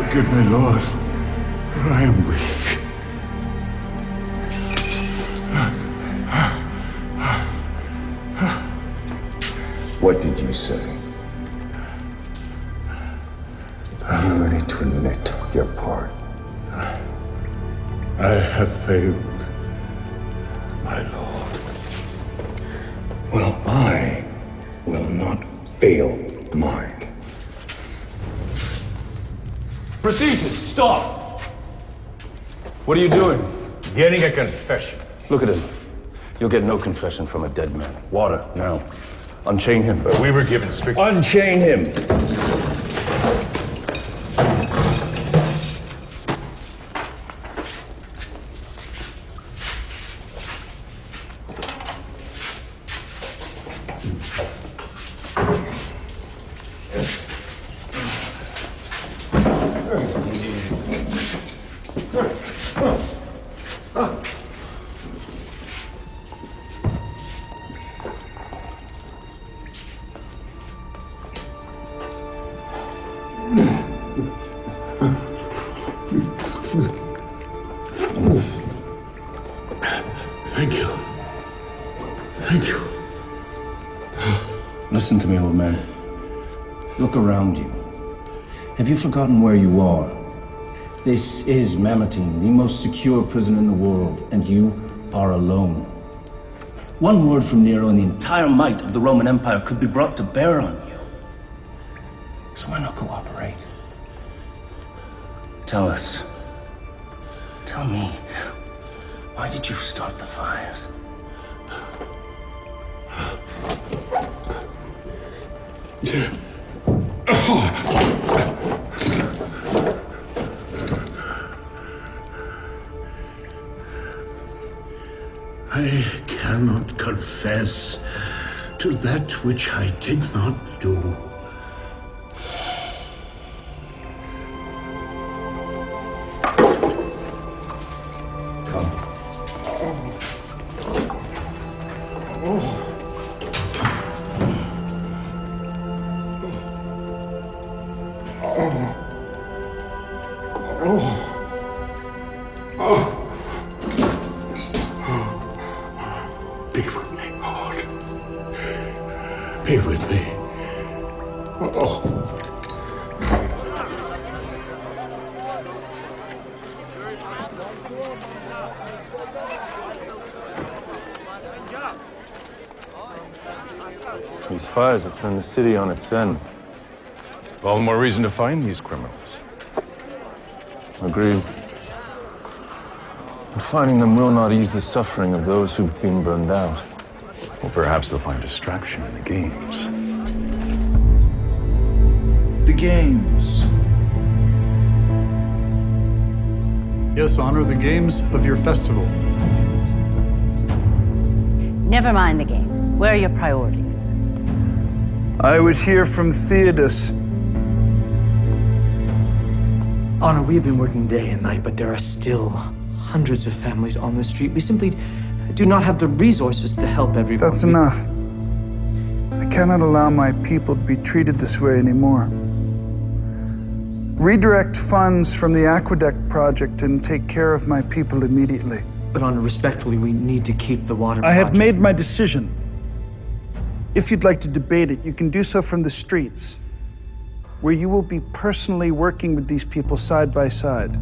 Forgive me, Lord, for I am weak. What did you say? Are you ready to admit your part? I have failed, my Lord. Well, I will not fail mine. Proceedings, stop! What are you doing? Getting a confession. Look at him. You'll get no confession from a dead man. Water, now. Unchain him. But we were given strict... Unchain him! Thank you. Thank you. Listen to me, old man. Look around you. Have you forgotten where you are? This is Mamertine, the most secure prison in the world, and you are alone. One word from Nero and the entire might of the Roman Empire could be brought to bear on you. So why not cooperate? Tell us. Tell me. Why did you start the fires? I cannot confess to that which I did not do. Be with me, Lord. Be with me. These fires have turned the city on its end. All the more reason to find these criminals. Agreed. But finding them will not ease the suffering of those who've been burned out. Or perhaps they'll find distraction in the games. The games. Yes, honor the games of your festival. Never mind the games. Where are your priorities? I would hear from Theodos. Honor, we have been working day and night, but there are still hundreds of families on the street. We simply do not have the resources to help everyone. That's enough. I cannot allow my people to be treated this way anymore. Redirect funds from the Aqueduct project and take care of my people immediately. But Honor, respectfully, we need to keep the water I have project. made my decision. If you'd like to debate it, you can do so from the streets, where you will be personally working with these people side by side.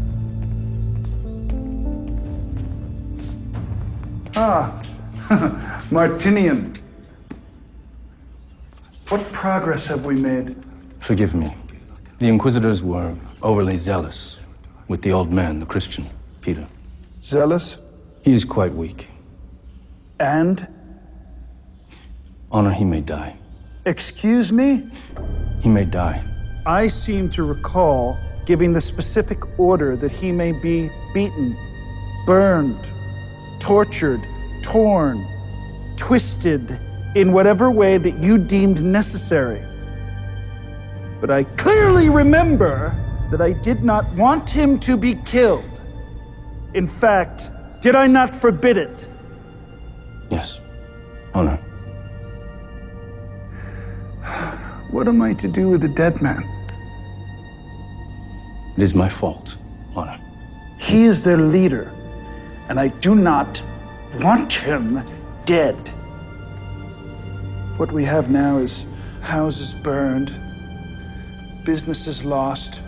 Ah, Martinian. What progress have we made? Forgive me. The Inquisitors were overly zealous with the old man, the Christian, Peter. Zealous? He is quite weak. And? Honor, he may die. Excuse me? He may die. I seem to recall giving the specific order that he may be beaten, burned, tortured, torn, twisted, in whatever way that you deemed necessary. But I clearly remember that I did not want him to be killed. In fact, did I not forbid it? Yes. Honor. What am I to do with a dead man? It is my fault, Honor. He is their leader, and I do not want him dead. What we have now is houses burned, businesses lost,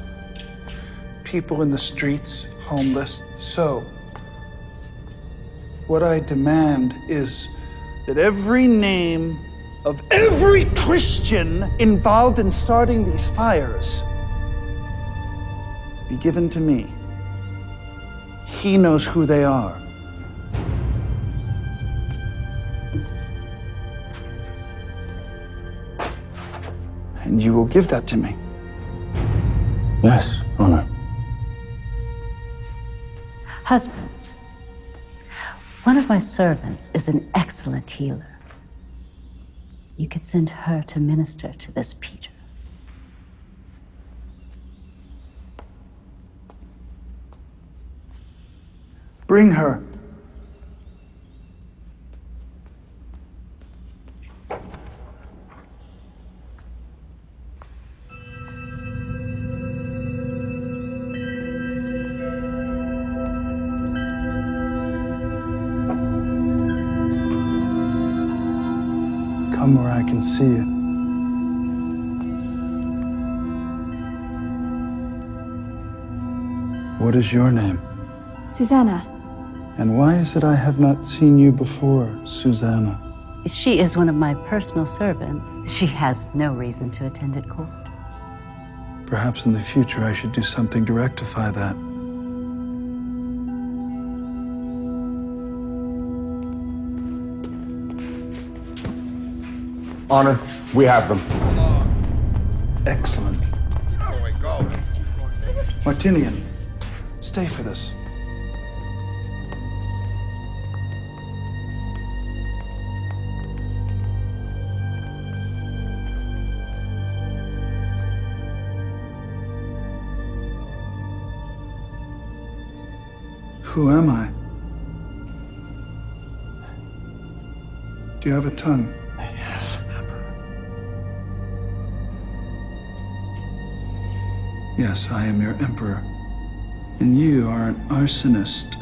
people in the streets, homeless. So, what I demand is that every name of every Christian involved in starting these fires be given to me. He knows who they are. And you will give that to me. Yes, Honor. Husband, one of my servants is an excellent healer. You could send her to minister to this Peter. Bring her. Come where I can see it. What is your name? Susanna. And why is it I have not seen you before, Susanna? She is one of my personal servants. She has no reason to attend at court. Perhaps in the future I should do something to rectify that. Honor, we have them. Excellent. There we go. Martinian, stay for this. Who am I? Do you have a tongue? Yes, Yes, I am your emperor. And you are an arsonist.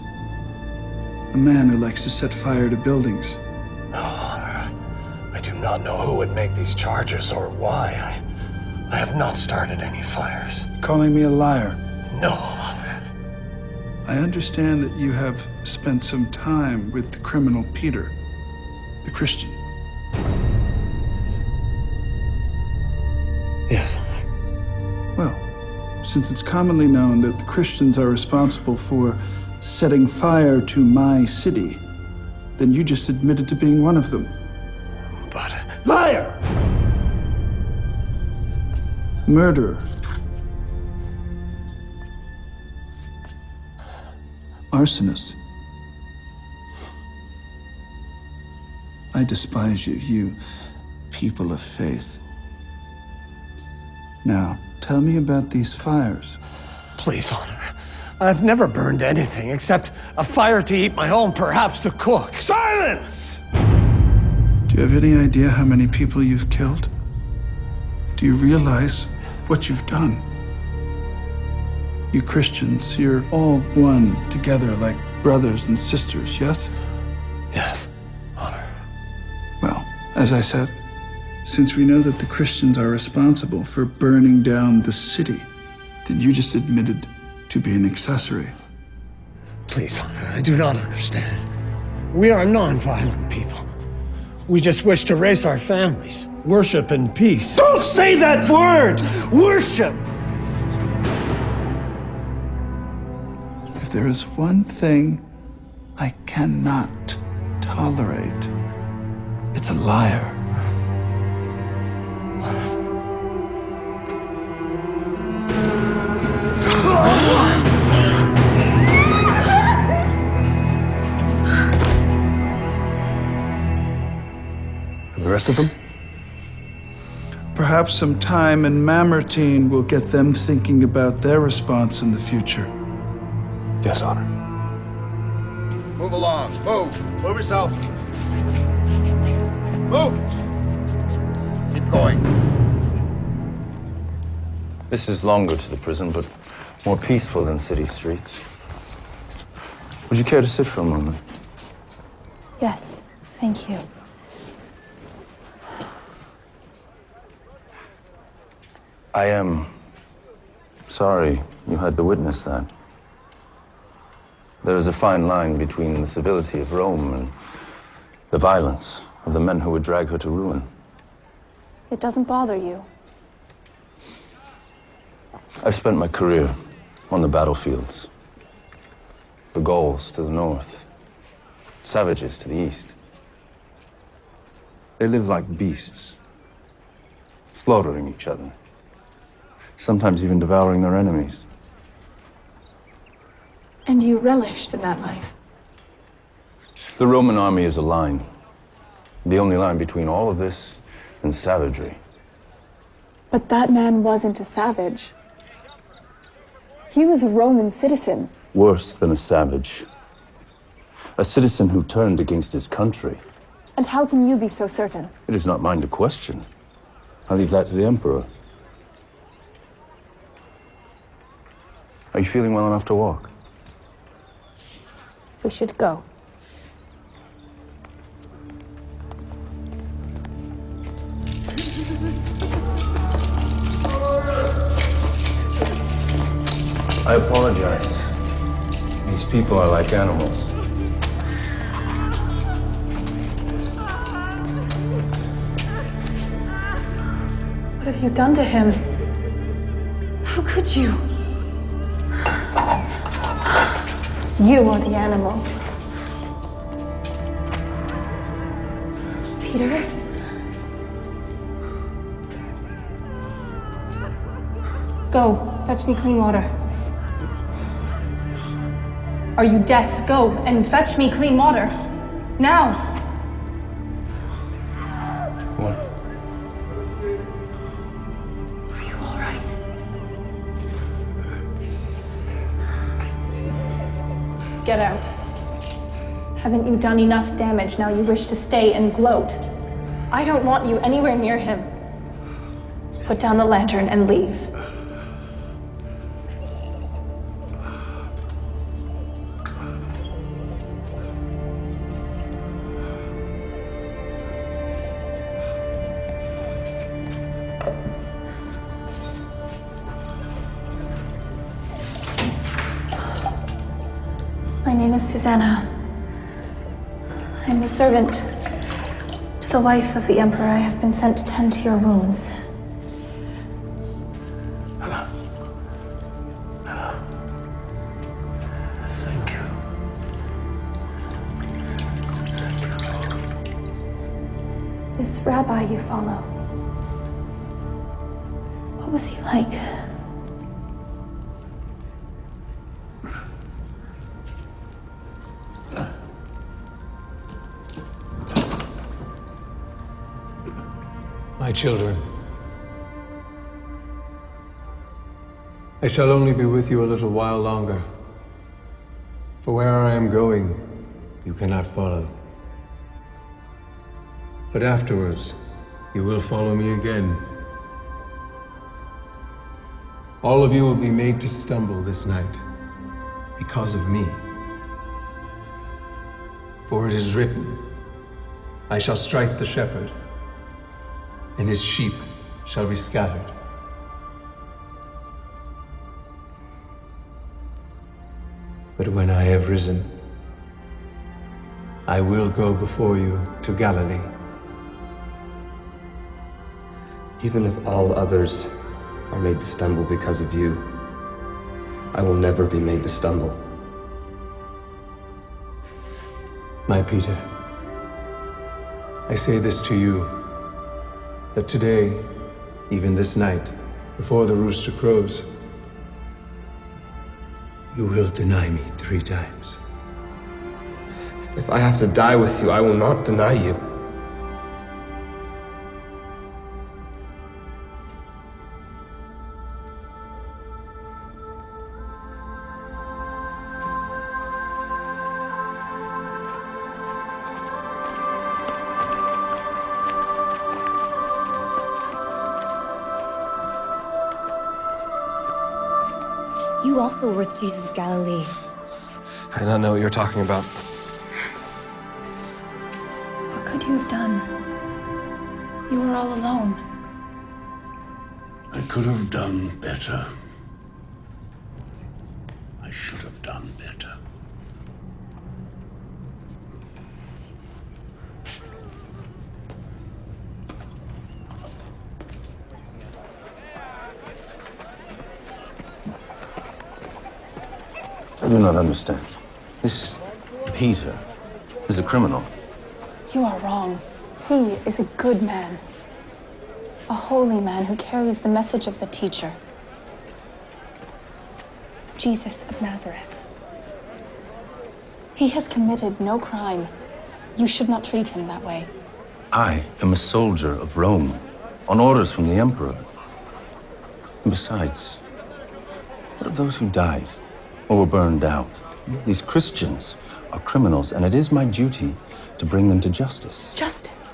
A man who likes to set fire to buildings. No, Honor. I do not know who would make these charges or why. I have not started any fires. Calling me a liar. No, Honor. I understand that you have spent some time with the criminal Peter, the Christian. Yes, Honor. Well, since it's commonly known that the Christians are responsible for setting fire to my city, then you just admitted to being one of them. But... Liar! Murderer. Arsonist. I despise you, you people of faith. Now, tell me about these fires. Please, Honor. I've never burned anything except a fire to eat my own, perhaps to cook. Silence! Do you have any idea how many people you've killed? Do you realize what you've done? You Christians, you're all one together like brothers and sisters, yes? Yes, Honor. Well, as I said, since we know that the Christians are responsible for burning down the city, then you just admitted to be an accessory. Please, Honor, I do not understand. We are non-violent people. We just wish to raise our families, worship in peace. Don't say that word! Worship! If there is one thing I cannot tolerate, it's a liar. And the rest of them? Perhaps some time in Mamertine will get them thinking about their response in the future. Yes, Honor. Move along. Move. Move yourself. Move. Keep going. This is longer to the prison, but More peaceful than city streets. Would you care to sit for a moment? Yes, thank you. I am sorry you had to witness that. There is a fine line between the civility of Rome and the violence of the men who would drag her to ruin. It doesn't bother you. I've spent my career on the battlefields. The Gauls to the north, savages to the east. They live like beasts, slaughtering each other, sometimes even devouring their enemies. And you relished in that life? The Roman army is a line, the only line between all of this and savagery. But that man wasn't a savage. He was a Roman citizen. Worse than a savage. A citizen who turned against his country. And how can you be so certain? It is not mine to question. I leave that to the Emperor. Are you feeling well enough to walk? We should go. I apologize. These people are like animals. What have you done to him? How could you? You are the animals. Peter? Go, fetch me clean water. Are you deaf? Go and fetch me clean water. Now! What? Are you all right? Get out. Haven't you done enough damage now you wish to stay and gloat? I don't want you anywhere near him. Put down the lantern and leave. My name is Susanna. I'm the servant to the wife of the Emperor. I have been sent to tend to your wounds. Thank you. This rabbi you follow, what was he like? My children, I shall only be with you a little while longer, for where I am going, you cannot follow. But afterwards, you will follow me again. All of you will be made to stumble this night because of me. For it is written, I shall strike the shepherd, and his sheep shall be scattered. But when I have risen, I will go before you to Galilee. Even if all others are made to stumble because of you, I will never be made to stumble. My Peter, I say this to you, that today, even this night, before the rooster crows, you will deny me 3 times. If I have to die with you, I will not deny you. You also were with Jesus of Galilee. I do not know what you're talking about. What could you have done? You were all alone. I could have done better. I should have done better. I do not understand. This Peter is a criminal. You are wrong. He is a good man. A holy man who carries the message of the teacher. Jesus of Nazareth. He has committed no crime. You should not treat him that way. I am a soldier of Rome, on orders from the Emperor. And besides, what of those who died or were burned out? These Christians are criminals, and it is my duty to bring them to justice. Justice?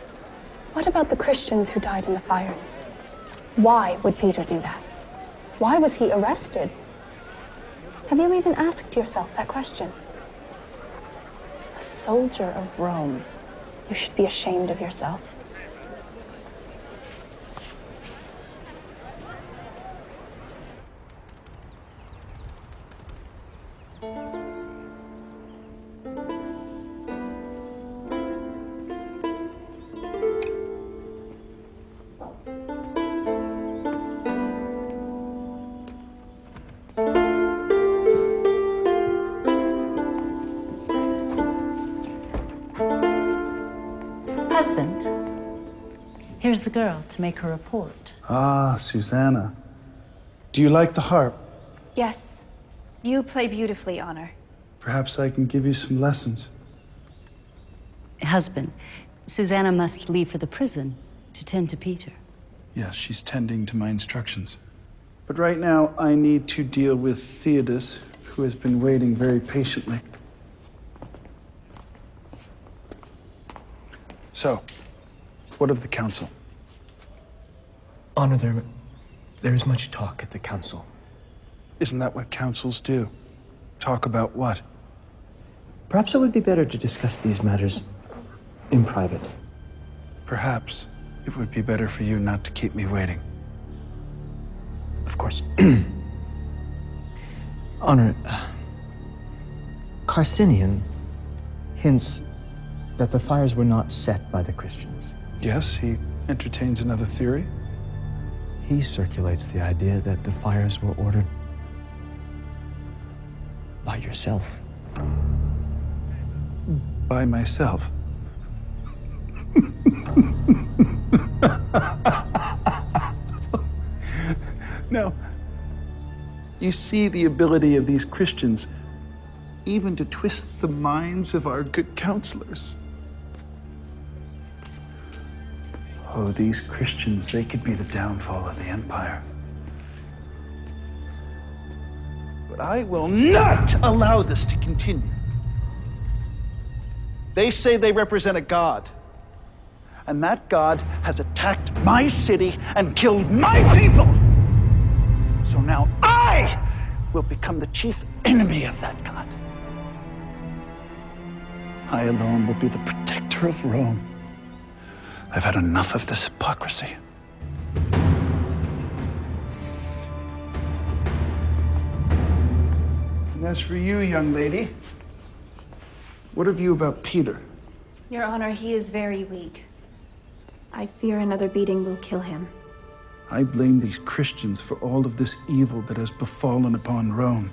What about the Christians who died in the fires? Why would Peter do that? Why was he arrested? Have you even asked yourself that question? A soldier of Rome. You should be ashamed of yourself. Husband, here's the girl to make her report. Ah, Susanna. Do you like the harp? Yes. You play beautifully, Honor. Perhaps I can give you some lessons. Husband, Susanna must leave for the prison to tend to Peter. Yes, she's tending to my instructions. But right now, I need to deal with Theodos, who has been waiting very patiently. So, what of the council? Honor, there is much talk at the council. Isn't that what councils do? Talk about what? Perhaps it would be better to discuss these matters in private. Perhaps it would be better for you not to keep me waiting. Of course. Honor, Carcinian hints that the fires were not set by the Christians. Yes, he entertains another theory. He circulates the idea that the fires were ordered by yourself. By myself. Now, you see the ability of these Christians even to twist the minds of our good counselors. Oh, these Christians, they could be the downfall of the empire. But I will not allow this to continue. They say they represent a god, and that god has attacked my city and killed my people. So now I will become the chief enemy of that god. I alone will be the protector of Rome. I've had enough of this hypocrisy. And as for you, young lady, what have you about Peter? Your Honor, he is very weak. I fear another beating will kill him. I blame these Christians for all of this evil that has befallen upon Rome.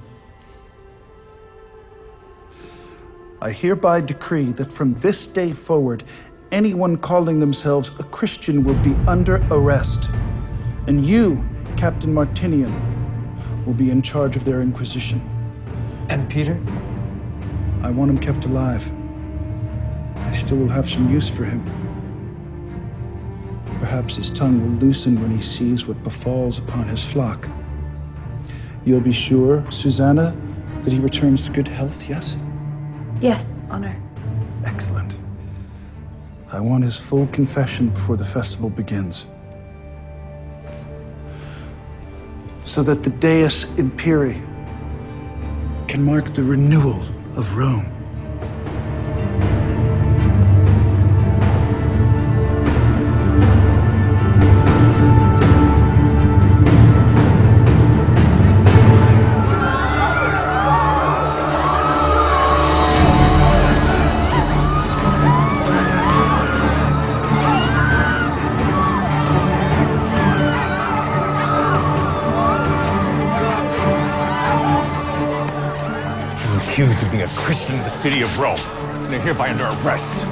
I hereby decree that from this day forward, anyone calling themselves a Christian will be under arrest. And you, Captain Martinian, will be in charge of their inquisition. And Peter? I want him kept alive. I still will have some use for him. Perhaps his tongue will loosen when he sees what befalls upon his flock. You'll be sure, Susanna, that he returns to good health, yes? Yes, Honor. Excellent. I want his full confession before the festival begins. So that the Deus Imperi can mark the renewal of Rome. Accused of being a Christian in the city of Rome, and are hereby under arrest.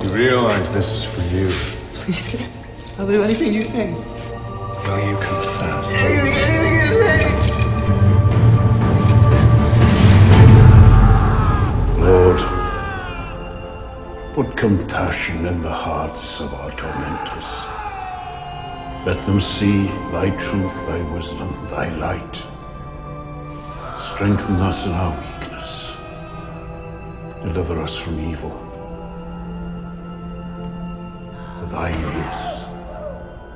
You realize this is for you. Please, I'll do anything you say. Will you confess? Anything you say! Lord, put compassion in the hearts of our tormentors. Let them see thy truth, thy wisdom, thy light. Strengthen us in our weakness. Deliver us from evil. For thine is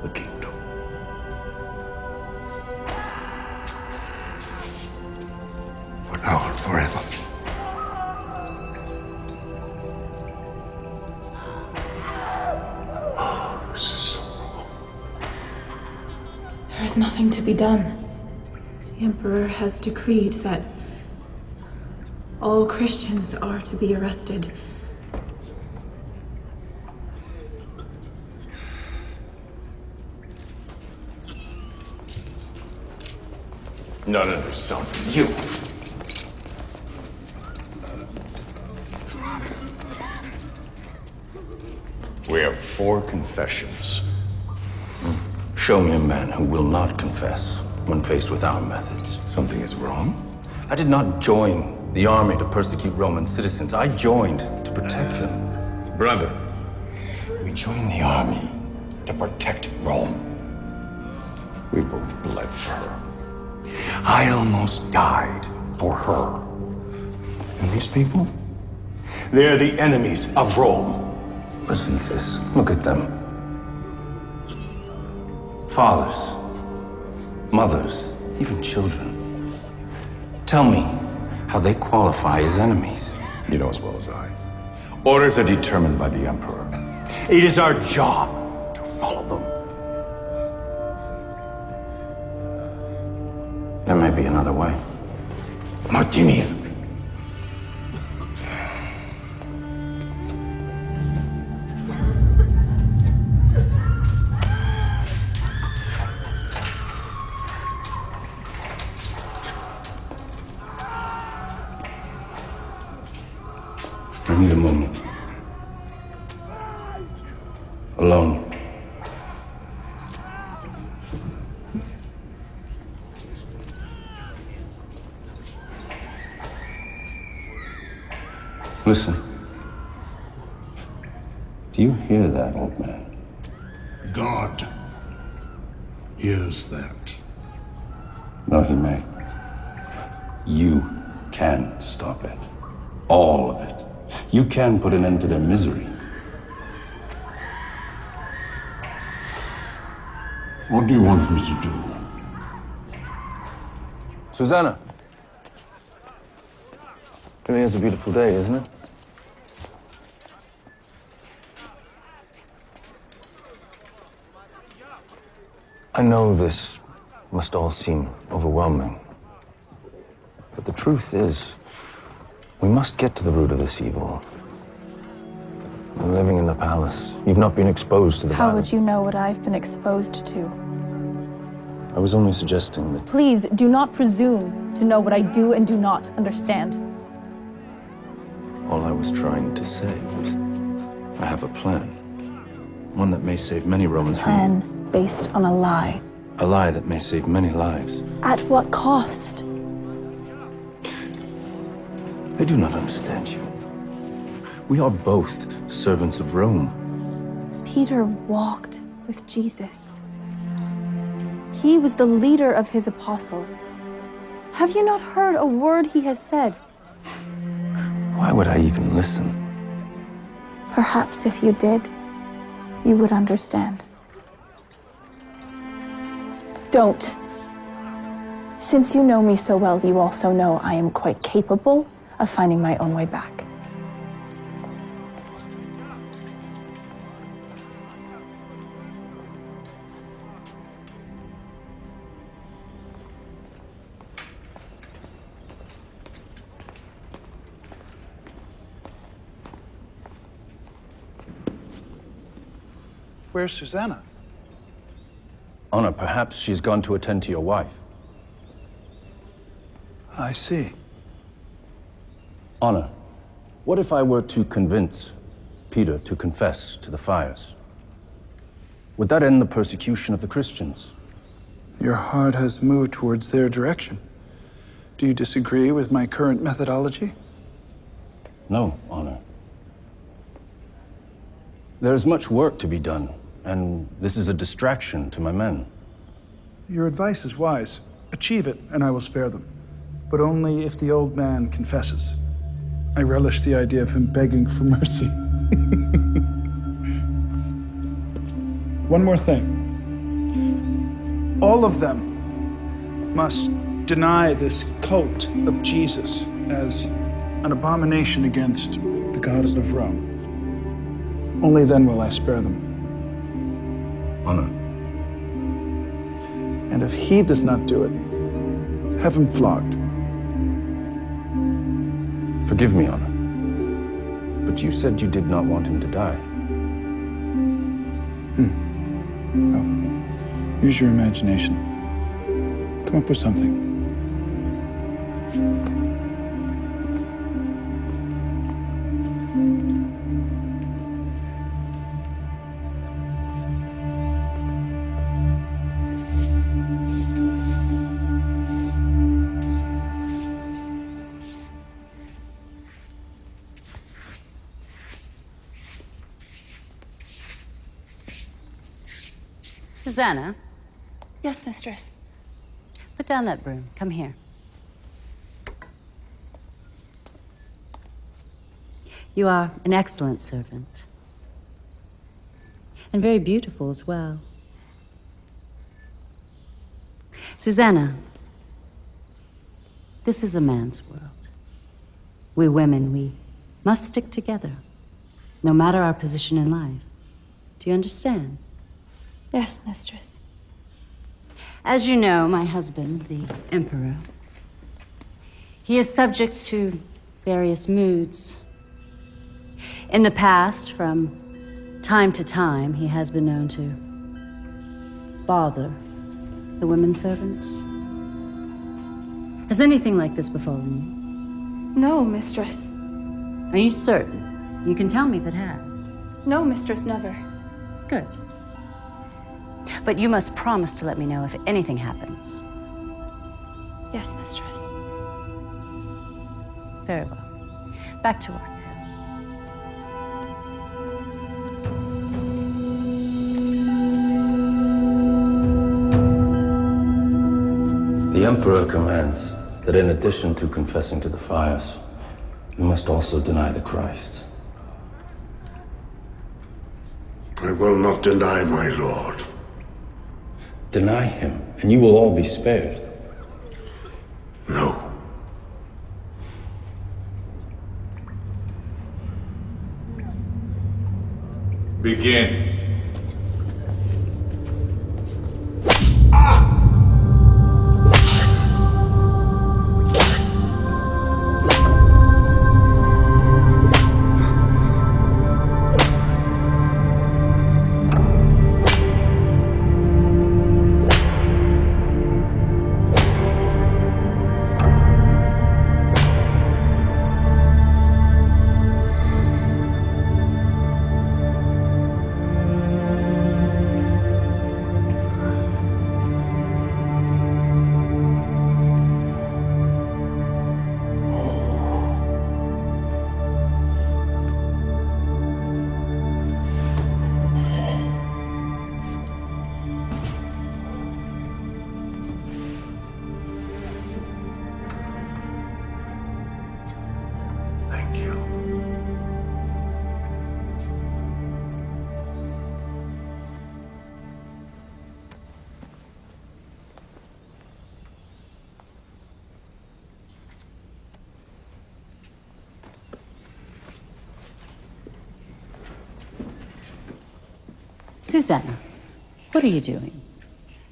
the kingdom. For now and forever. There is nothing to be done. The Emperor has decreed that all Christians are to be arrested. None of this sound from you. We have 4 confessions. Show me a man who will not confess when faced with our methods. Something is wrong? I did not join the army to persecute Roman citizens. I joined to protect them. Brother, we joined the army to protect Rome. We both bled for her. I almost died for her. And these people? They're the enemies of Rome. Jesus, look at them. Fathers, mothers, even children. Tell me how they qualify as enemies. You know as well as I. Orders are determined by the Emperor. It is our job to follow them. There may be another way. Martinian. I need a moment. Alone. Listen. Do you hear that, old man? God hears that. No, he may. You can stop it. All of it. You can put an end to their misery. What do you want me to do? Susanna. Really is a beautiful day, isn't it? I know this must all seem overwhelming. But the truth is, we must get to the root of this evil. You're living in the palace. You've not been exposed to the How violence. would you know what I've been exposed to? I was only suggesting that Please do not presume to know what I do and do not understand. all I was trying to say was I have a plan. One that may save many Romans from Plan based on a lie. a lie that may save many lives. At what cost? I do not understand you. We are both servants of Rome. Peter walked with Jesus. He was the leader of his apostles. Have you not heard a word he has said? Why would I even listen? Perhaps if you did, you would understand. Don't. Since you know me so well, you also know I am quite capable of finding my own way back. Where's Susanna? Honor, perhaps she's gone to attend to your wife. I see. Honor, what if I were to convince Peter to confess to the fires? Would that end the persecution of the Christians? Your heart has moved towards their direction. Do you disagree with my current methodology? No, Honor. There's much work to be done, and this is a distraction to my men. Your advice is wise. Achieve it, and I will spare them. But only if the old man confesses. I relish the idea of him begging for mercy. One more thing. All of them must deny this cult of Jesus as an abomination against the gods of Rome. Only then will I spare them. Honor. And if he does not do it, have him flogged. Forgive me, Honor. But you said you did not want him to die. Well, use your imagination. Come up with something. Susanna, Yes, mistress. put down that broom. Come here. You are an excellent servant. And very beautiful as well. Susanna, this is a man's world. We women, we must stick together, no matter our position in life. Do you understand? Yes, mistress. As you know, my husband, the Emperor, he is subject to various moods. In the past, from time to time, he has been known to bother the women servants. Has anything like this befallen you? No, mistress. Are you certain? You can tell me if it has. No, mistress, never. Good. But you must promise to let me know if anything happens. Yes, mistress. Very well. Back to work. The Emperor commands that in addition to confessing to the fires, you must also deny the Christ. I will not deny my Lord. Deny him, and you will all be spared. No. Begin. Susanna, what are you doing?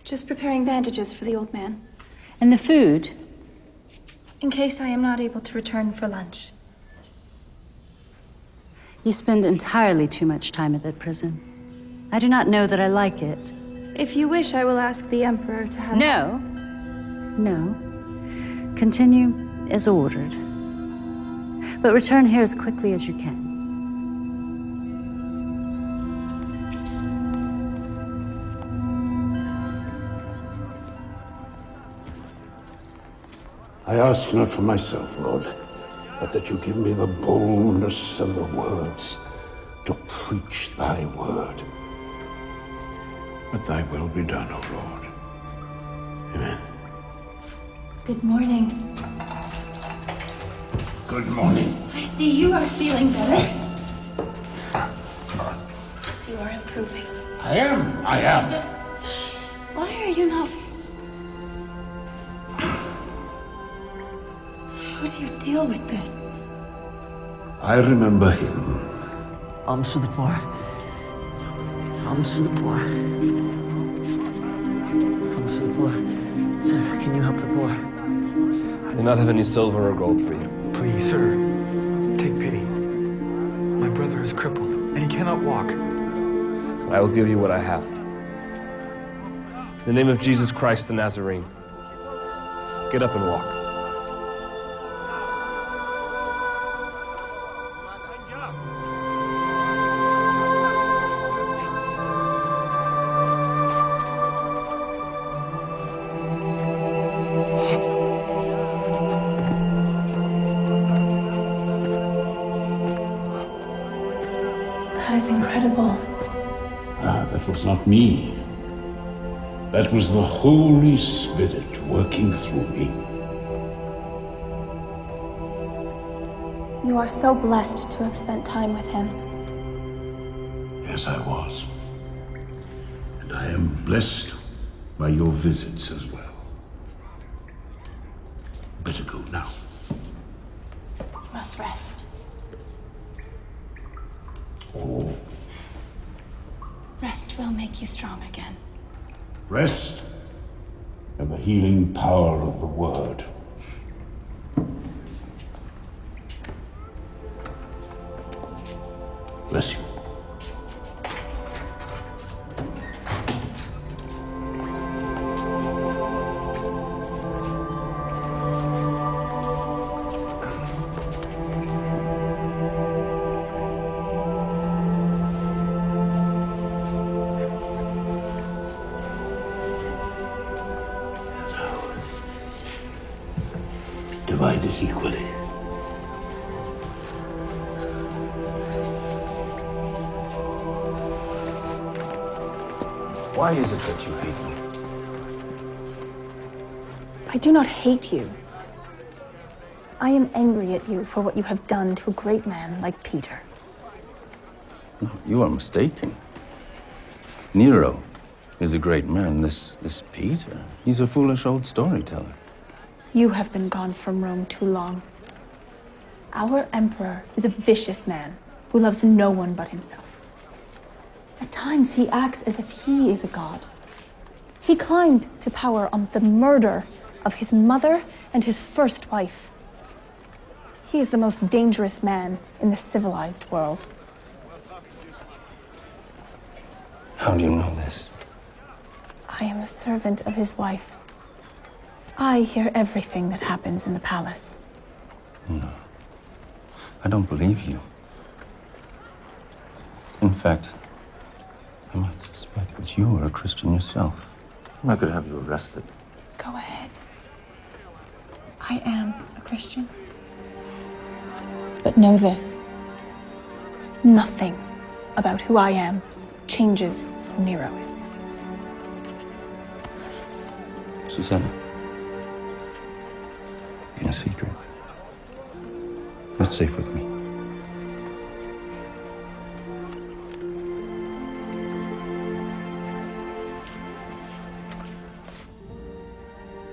Just preparing bandages for the old man. And the food? In case I am not able to return for lunch. You spend entirely too much time at that prison. I do not know that I like it. If you wish, I will ask the Emperor to have... No. No. Continue as ordered. But return here as quickly as you can. I ask not for myself, Lord, but that you give me the boldness and the words to preach thy word. But thy will be done, O Lord. Amen. Good morning. Good morning. I see you are feeling better. You are improving. I am. Why are you not... How do you deal with this? I remember him. Alms for the poor. Alms for the poor. Alms for the poor. Sir, can you help the poor? I do not have any silver or gold for you. Please, sir, take pity. My brother is crippled, and he cannot walk. I will give you what I have. In the name of Jesus Christ the Nazarene, get up and walk. That is incredible. That was not me. That was the Holy Spirit working through me. You are so blessed to have spent time with him. Yes, I was. And I am blessed by your visits as well. Better go now. You must rest. Oh, Rest will make you strong again. rest and the healing power of the word. Bless you. Divide it equally. Why is it that you hate me? I do not hate you. I am angry at you for what you have done to a great man like Peter. No, you are mistaken. Nero is a great man. This Peter, he's a foolish old storyteller. You have been gone from Rome too long. Our emperor is a vicious man who loves no one but himself. At times, he acts as if he is a god. He climbed to power on the murder of his mother and his first wife. He is the most dangerous man in the civilized world. How do you know this? I am the servant of his wife. I hear everything that happens in the palace. No. I don't believe you. In fact, I might suspect that you are a Christian yourself. I could have you arrested. Go ahead. I am a Christian. But know this. Nothing about who I am changes who Nero is. Susanna. In a secret. You're safe with me.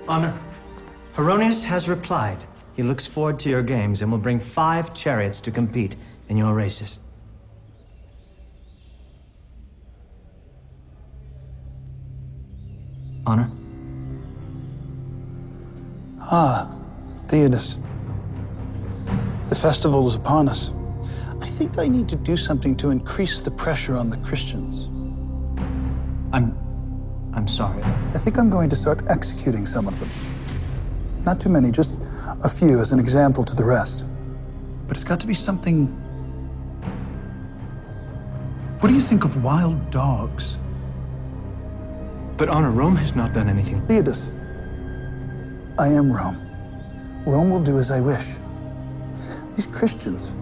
Honor, Heronius has replied. He looks forward to your games and will bring 5 chariots to compete in your races. Honor? Ah, Theodos. The festival is upon us. I think I need to do something to increase the pressure on the Christians. I'm sorry. I think I'm going to start executing some of them. Not too many, just a few as an example to the rest. But it's got to be something... What do you think of wild dogs? But Honor, Rome has not done anything. Theodos, I am Rome. Rome will do as I wish. These Christians,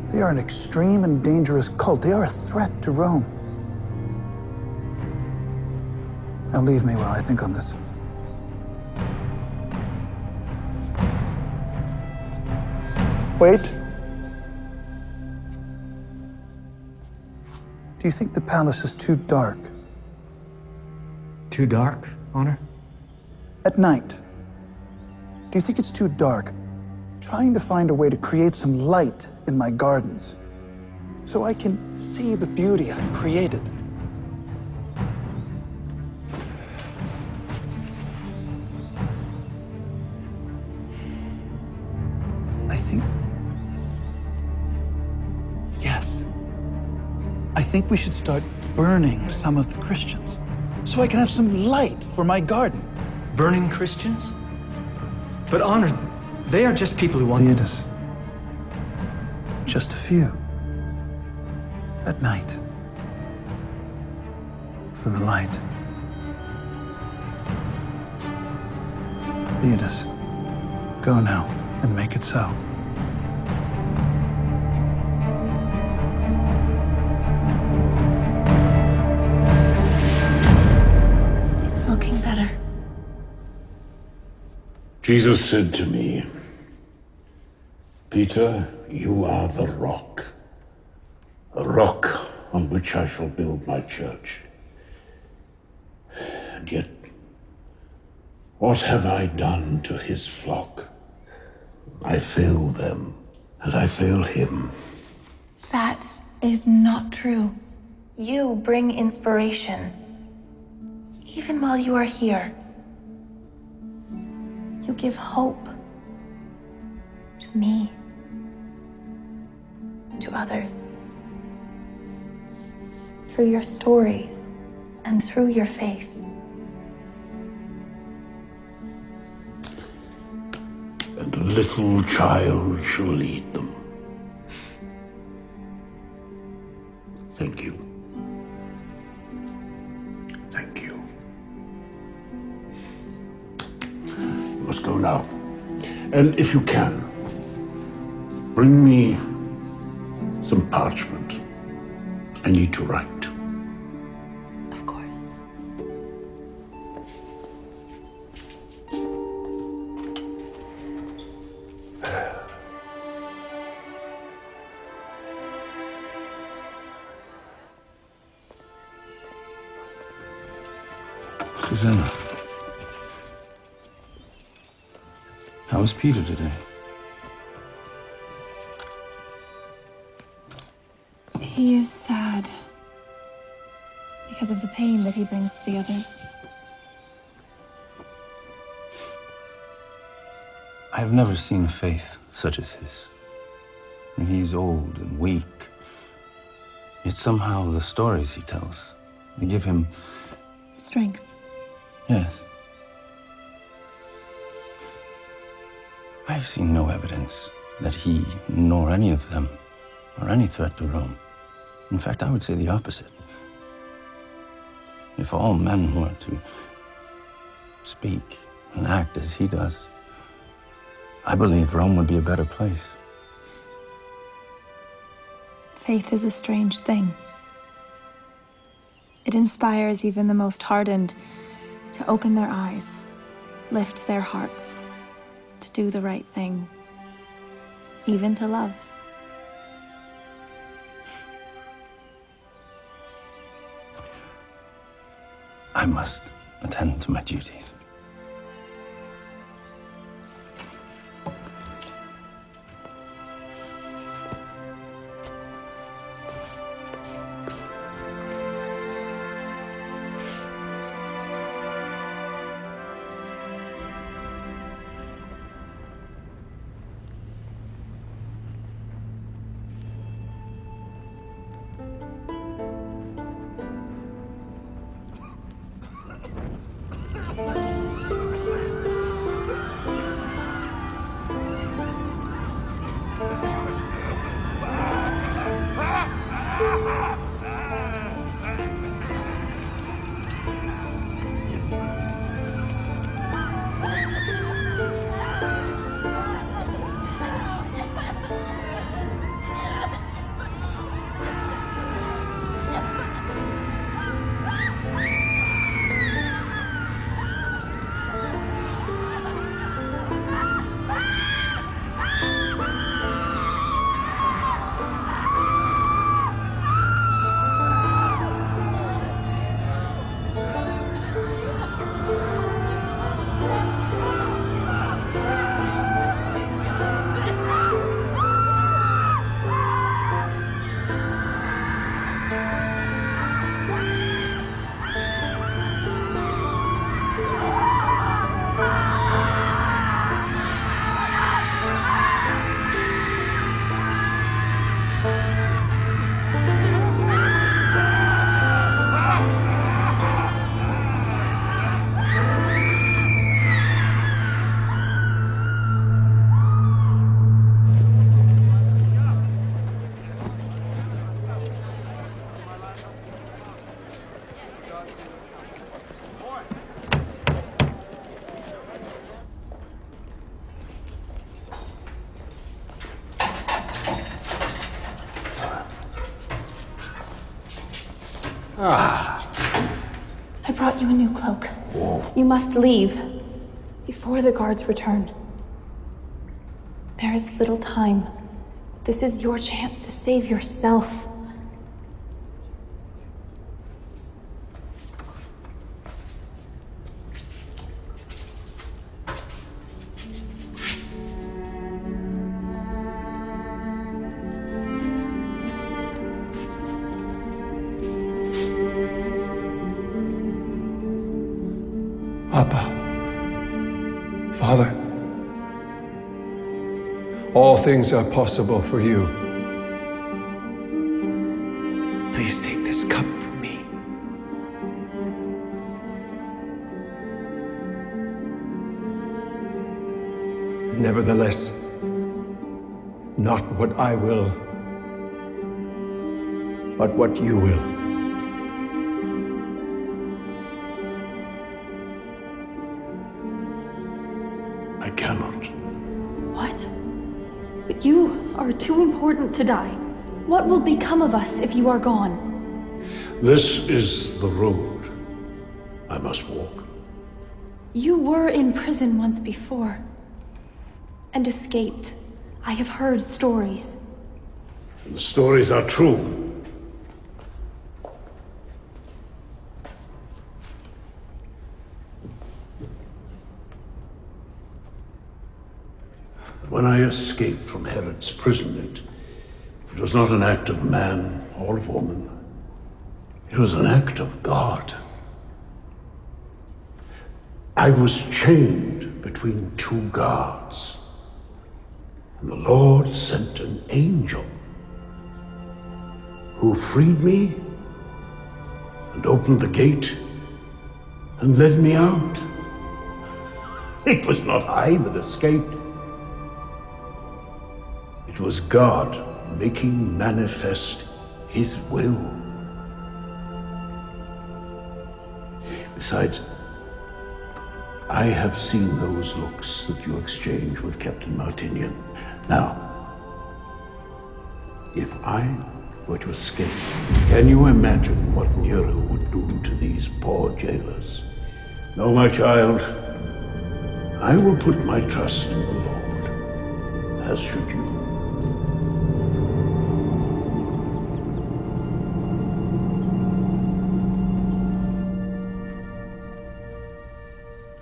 they are an extreme and dangerous cult. They are a threat to Rome. Now leave me while I think on this. Wait. Do you think the palace is too dark? Too dark, Honor? At night. Do you think it's too dark? Trying to find a way to create some light in my gardens so I can see the beauty I've created. I think we should start burning some of the Christians so I can have some light for my garden. Burning Christians? But Honor, they are just people who want... Theodos. Just a few. At night. For the light. Theodos, go now and make it so. Looking better. Jesus said to me, Peter, you are the rock, a rock on which I shall build my church. And yet, what have I done to his flock? I fail them, and I fail him. That is not true. You bring inspiration. Even while you are here, you give hope to me, to others. Through your stories and through your faith. And a little child shall lead them. Thank you. Thank you. You must go now. And if you can, bring me some parchment. I need to write. Of course. Susanna. How is Peter today? He is sad because of the pain that he brings to the others. I have never seen a faith such as his. He's old and weak, yet somehow the stories he tells, they give him... Strength. Yes. I have seen no evidence that he, nor any of them, are any threat to Rome. In fact, I would say the opposite. If all men were to speak and act as he does, I believe Rome would be a better place. Faith is a strange thing. It inspires even the most hardened to open their eyes, lift their hearts, to do the right thing, even to love. I must attend to my duties. I brought you a new cloak. You must leave before the guards return. There is little time. This is your chance to save yourself. Abba, Father, all things are possible for you. Please take this cup from me. Nevertheless, not what I will, but what you will. I cannot. What? But you are too important to die. What will become of us if you are gone? This is the road I must walk. You were in prison once before and escaped. I have heard stories. And the stories are true. When I escaped from Herod's prison, it was not an act of man or of woman. It was an act of God. I was chained between two guards, and the Lord sent an angel who freed me and opened the gate and led me out. It was not I that escaped. It was God making manifest His will. Besides, I have seen those looks that you exchanged with Captain Martinian. Now, if I were to escape, can you imagine what Nero would do to these poor jailers? No, my child, I will put my trust in the Lord, as should you.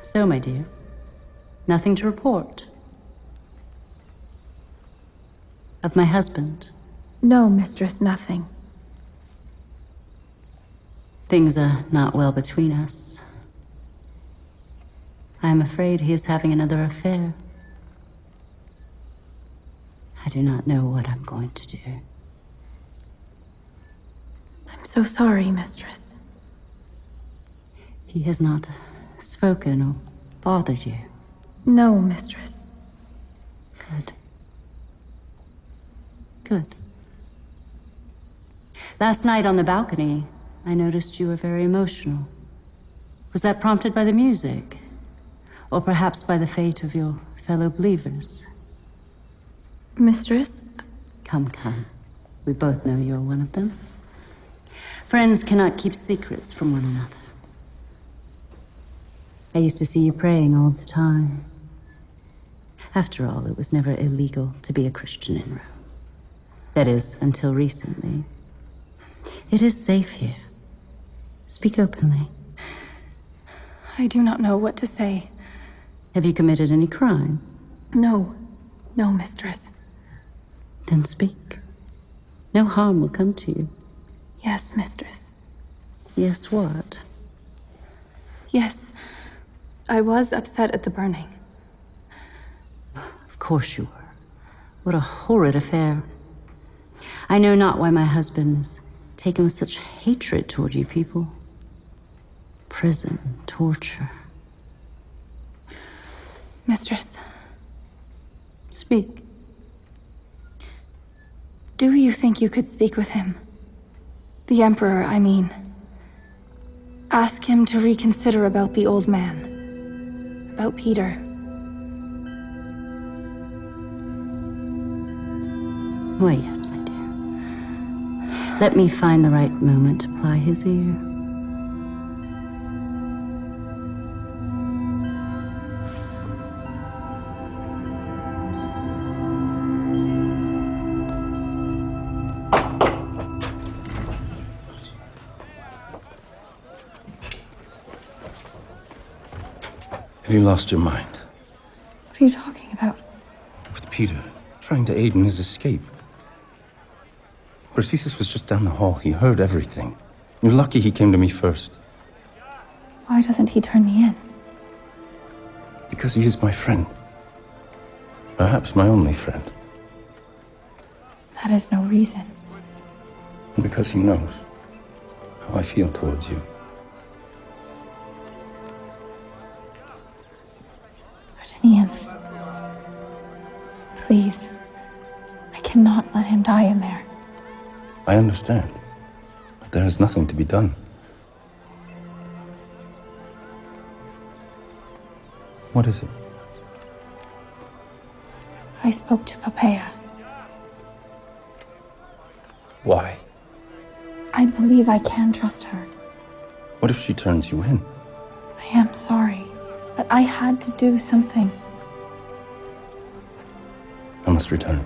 So, my dear, nothing to report? Of my husband? No, mistress, nothing. Things are not well between us. I am afraid he is having another affair. I do not know what I'm going to do. I'm so sorry, mistress. He has not spoken or bothered you? No, mistress. Good. Good. Last night on the balcony, I noticed you were very emotional. Was that prompted by the music? Or perhaps by the fate of your fellow believers? Mistress? Come, come. We both know you're one of them. Friends cannot keep secrets from one another. I used to see you praying all the time. After all, it was never illegal to be a Christian in Rome. That is, until recently. It is safe here. Speak openly. I do not know what to say. Have you committed any crime? No. No, mistress. Then speak. No harm will come to you. Yes, mistress. Yes, what? Yes. I was upset at the burning. Of course you were. What a horrid affair. I know not why my husband is taken with such hatred toward you people. Prison, torture. Mistress. Speak. Do you think you could speak with him? The Emperor, I mean. Ask him to reconsider about the old man. About Peter. Why, yes, my dear. Let me find the right moment to ply his ear. Have you lost your mind? What are you talking about? With Peter, trying to aid in his escape. Perseus was just down the hall. He heard everything. You're lucky he came to me first. Why doesn't he turn me in? Because he is my friend. Perhaps my only friend. That is no reason. And because he knows how I feel towards you. Ian, please. I cannot let him die in there. I understand. But there is nothing to be done. What is it? I spoke to Popea. Why? I believe I can trust her. What if she turns you in? I am sorry, but I had to do something. I must return.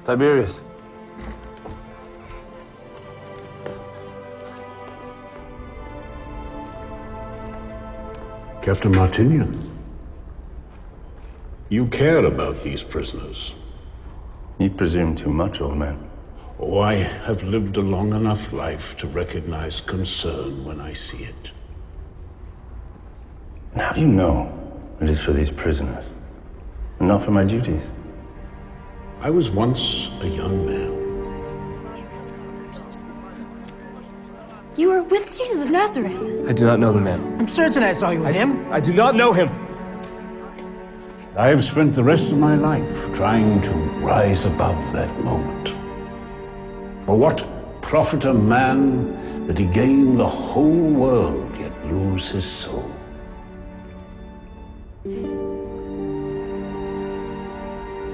Tiberius. Captain Martinian, you care about these prisoners. You presume too much, old man. Oh, I have lived a long enough life to recognize concern when I see it. And how do you know it is for these prisoners, and not for my duties? I was once a young man. You were with Jesus of Nazareth. I do not know the man. I'm certain I saw you with him. I do not know him. I have spent the rest of my life trying to rise above that moment. For what profit a man that he gain the whole world yet lose his soul?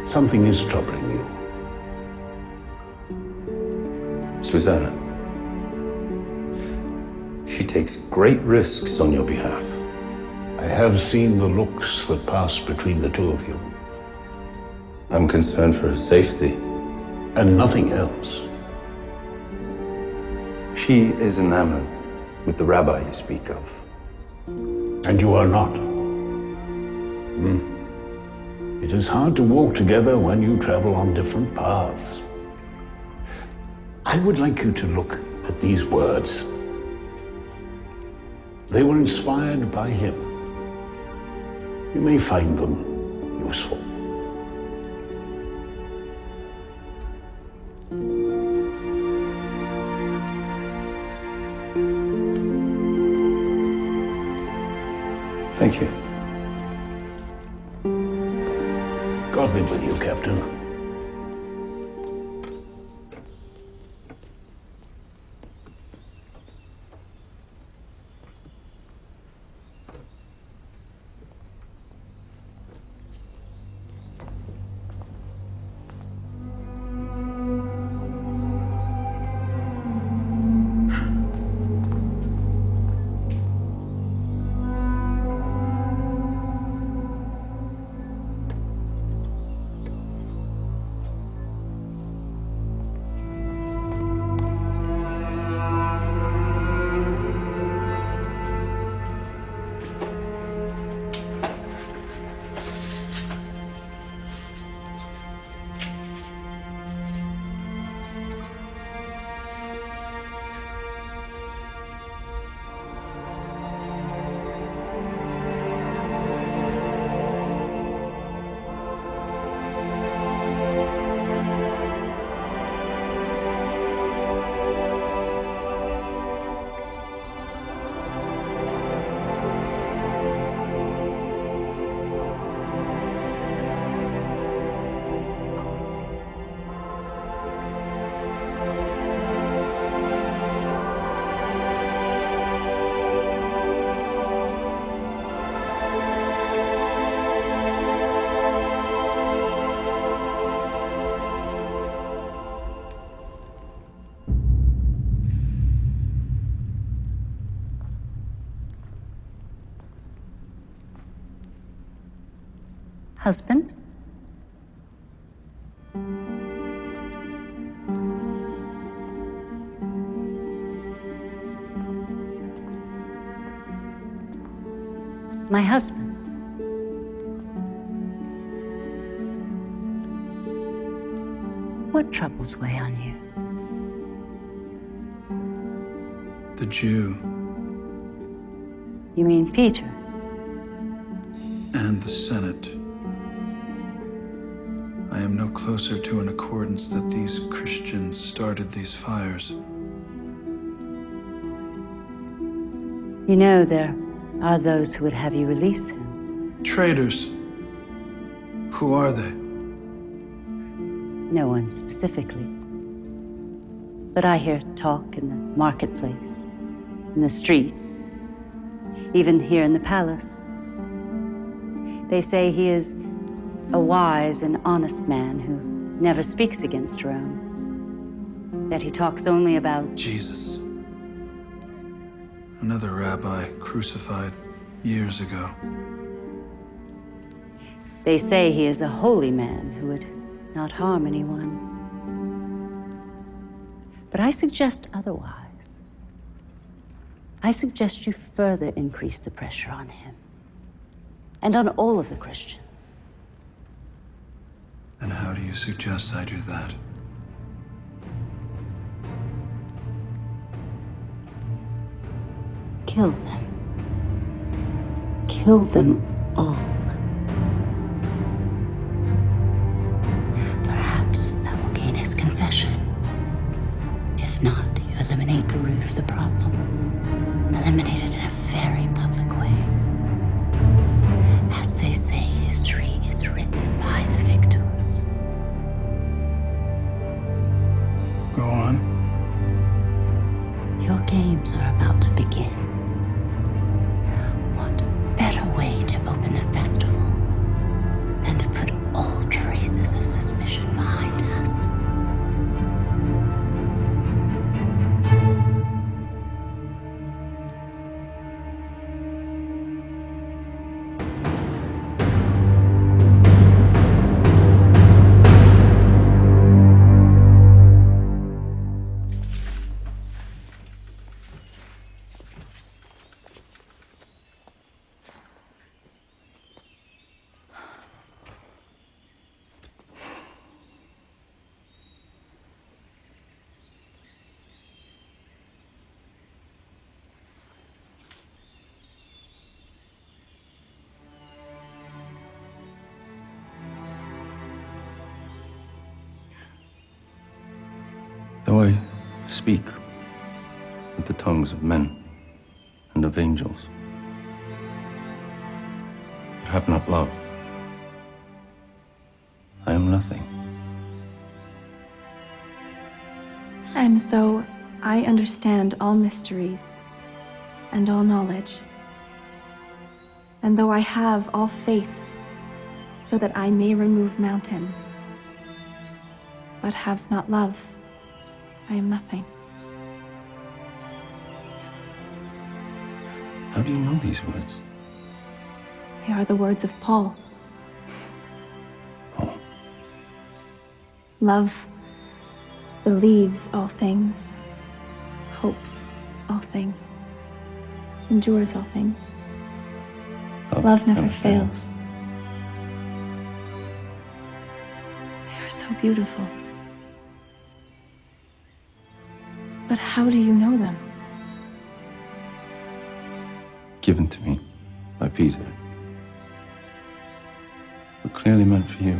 Something is troubling you. Susanna. She takes great risks on your behalf. I have seen the looks that pass between the two of you. I'm concerned for her safety. And nothing else. She is enamored with the rabbi you speak of. And you are not. It is hard to walk together when you travel on different paths. I would like you to look at these words. They were inspired by him. You may find them useful. Thank you. God be with you, Captain. Husband? My husband. What troubles weigh on you? The Jew You mean Peter? and the Senate. I am no closer to an accordance that these Christians started these fires. You know there are those who would have you release him. Traitors. Who are they? No one specifically. But I hear talk in the marketplace, in the streets, even here in the palace. They say he is a wise and honest man who never speaks against Rome. That he talks only about Jesus. Another rabbi crucified years ago. They say he is a holy man who would not harm anyone. But I suggest otherwise. I suggest you further increase the pressure on him and on all of the Christians. And how do you suggest I do that? Kill them. Kill them all. Perhaps that will gain his confession. If not, you eliminate the root of the problem. Eliminate it in a very public way. As they say, history is written by the victors. Go on. Your games are about to begin. What better way to open the festival than to put all traces of suspicion behind us? Though I speak with the tongues of men and of angels, but have not love, I am nothing. And though I understand all mysteries and all knowledge, and though I have all faith so that I may remove mountains, but have not love, I am nothing. How do you know these words? They are the words of Paul. Oh. Love believes all things, hopes all things, endures all things. Love never fails. They are so beautiful. But how do you know them? Given to me by Peter. But clearly meant for you.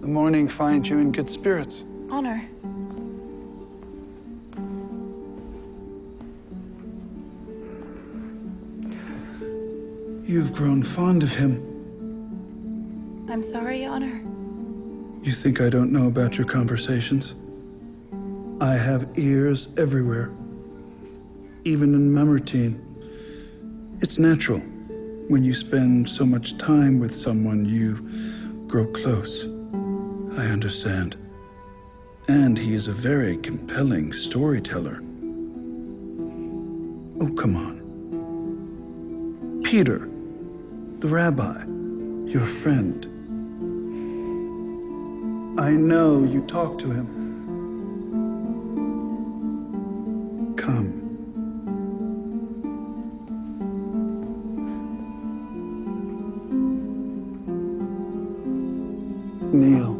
The morning finds you in good spirits. Honor. You've grown fond of him. I'm sorry, Honor. You think I don't know about your conversations? I have ears everywhere, even in Mamertine. It's natural. When you spend so much time with someone, you grow close. I understand. And he is a very compelling storyteller. Oh, come on. Peter, the rabbi, your friend. I know you talk to him. Come. Kneel.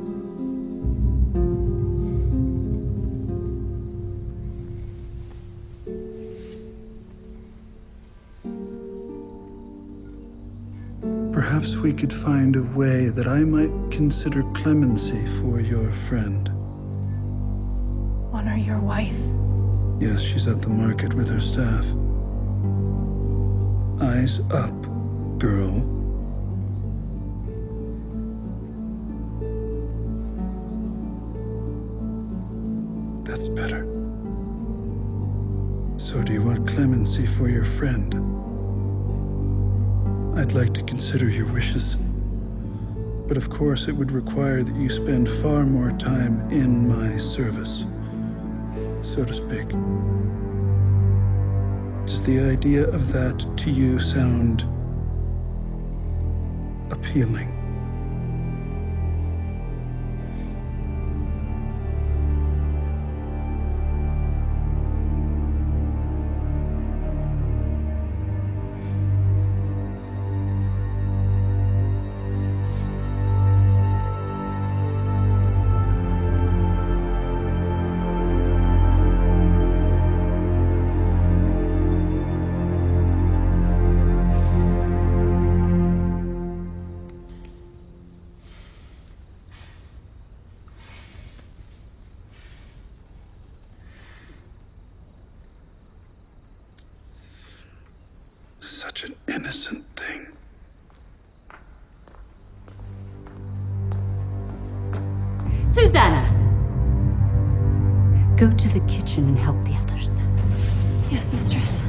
Perhaps we could find a way that I might consider clemency for your friend. Honor your wife. Yes, she's at the market with her staff. Eyes up, girl. That's better. So do you want clemency for your friend? I'd like to consider your wishes. But of course, it would require that you spend far more time in my service, so to speak. Does the idea of that to you sound appealing? Such an innocent thing. Susanna! Go to the kitchen and help the others. Yes, mistress.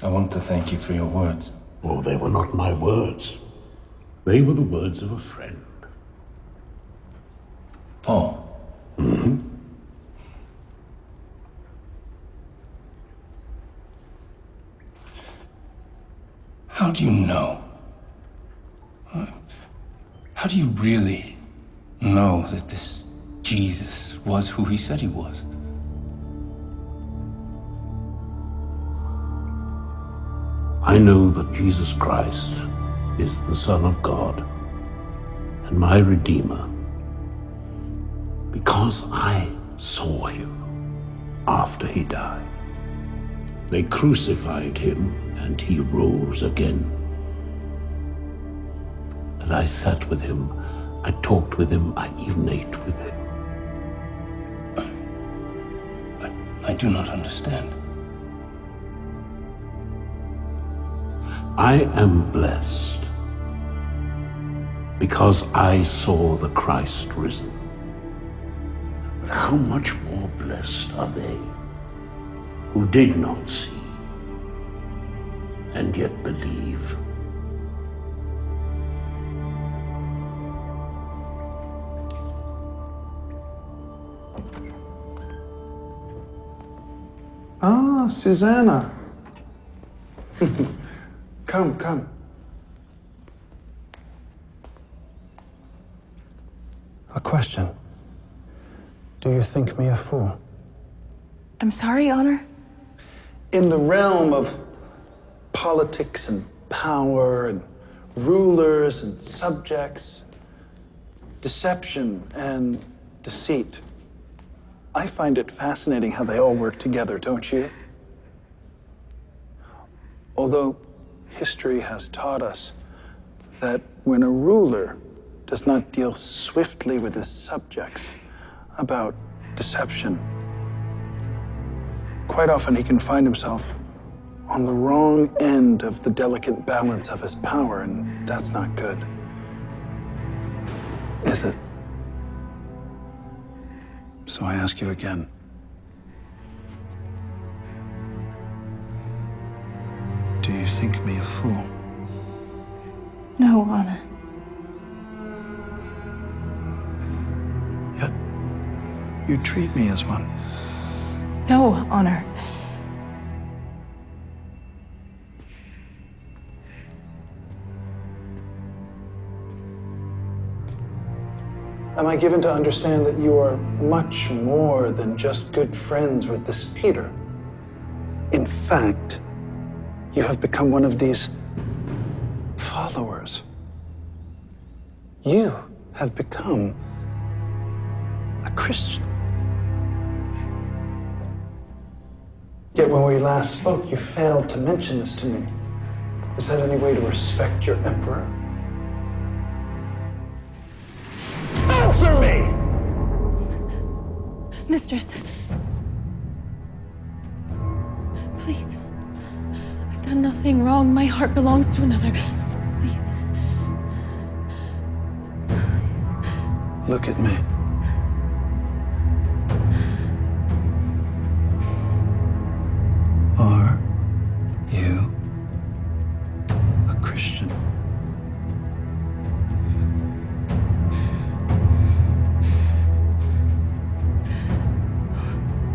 I want to thank you for your words. Oh, they were not my words. They were the words of a friend. Paul. How do you know? How do you really know that this Jesus was who he said he was? I know that Jesus Christ is the Son of God and my Redeemer because I saw him after he died. They crucified him and he rose again. And I sat with him, I talked with him, I even ate with him. I do not understand. I am blessed because I saw the Christ risen. But how much more blessed are they who did not see and yet believe? Ah, Susanna. Come. A question. Do you think me a fool? I'm sorry, Honor. In the realm of politics and power and rulers and subjects, deception and deceit, I find it fascinating how they all work together, don't you? Although history has taught us that when a ruler does not deal swiftly with his subjects about deception, quite often he can find himself on the wrong end of the delicate balance of his power, and that's not good. Is it? So I ask you again. Do you think me a fool? No, Honor. Yet, you treat me as one. No, Honor. Am I given to understand that you are much more than just good friends with this Peter? In fact, you have become one of these followers. You have become a Christian. Yet when we last spoke, you failed to mention this to me. Is that any way to respect your emperor? Answer me! Mistress. Please. I've done nothing wrong. My heart belongs to another. Please. Look at me. Are you a Christian?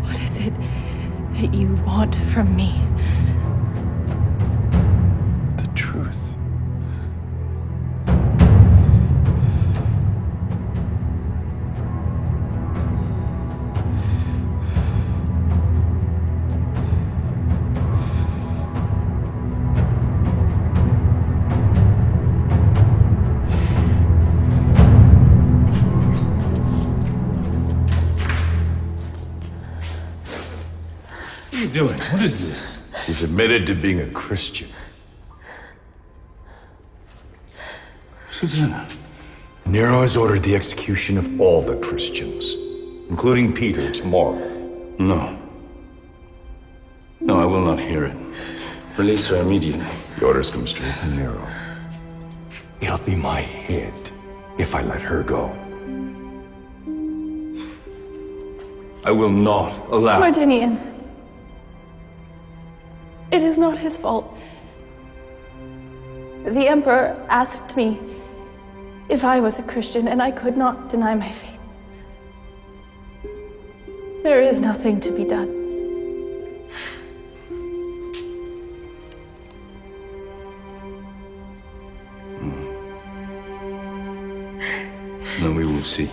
What is it that you want from me? The truth. What are you doing? What is this? He's admitted to being a Christian. Susanna. Nero has ordered the execution of all the Christians, including Peter, tomorrow. No. No, I will not hear it. Release her immediately. The orders come straight from Nero. It'll be my head if I let her go. I will not allow... Mardinian. It is not his fault. The Emperor asked me if I was a Christian, and I could not deny my faith. There is nothing to be done. Then we will see.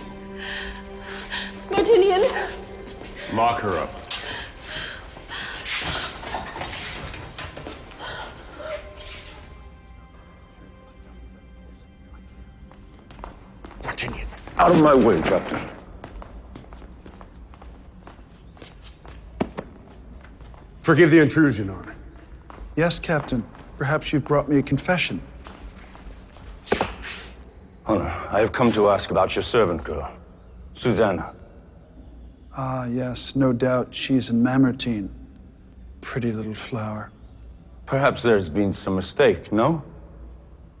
Martinian! Lock her up. Martinian, out of my way, Captain. Forgive the intrusion, Honor. Yes, Captain. Perhaps you've brought me a confession. Honor, I have come to ask about your servant girl, Susanna. Ah, yes, no doubt she's in Mamertine. Pretty little flower. Perhaps there's been some mistake, no?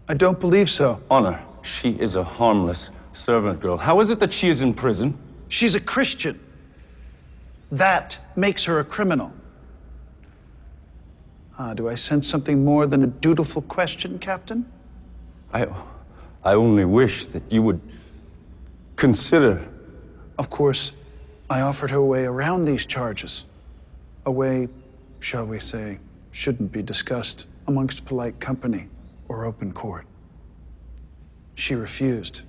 I don't believe so. Honor, she is a harmless servant girl. How is it that she is in prison? She's a Christian. That makes her a criminal. Do I sense something more than a dutiful question, Captain? I only wish that you would consider. Of course, I offered her a way around these charges. A way, shall we say, shouldn't be discussed amongst polite company or open court. She refused.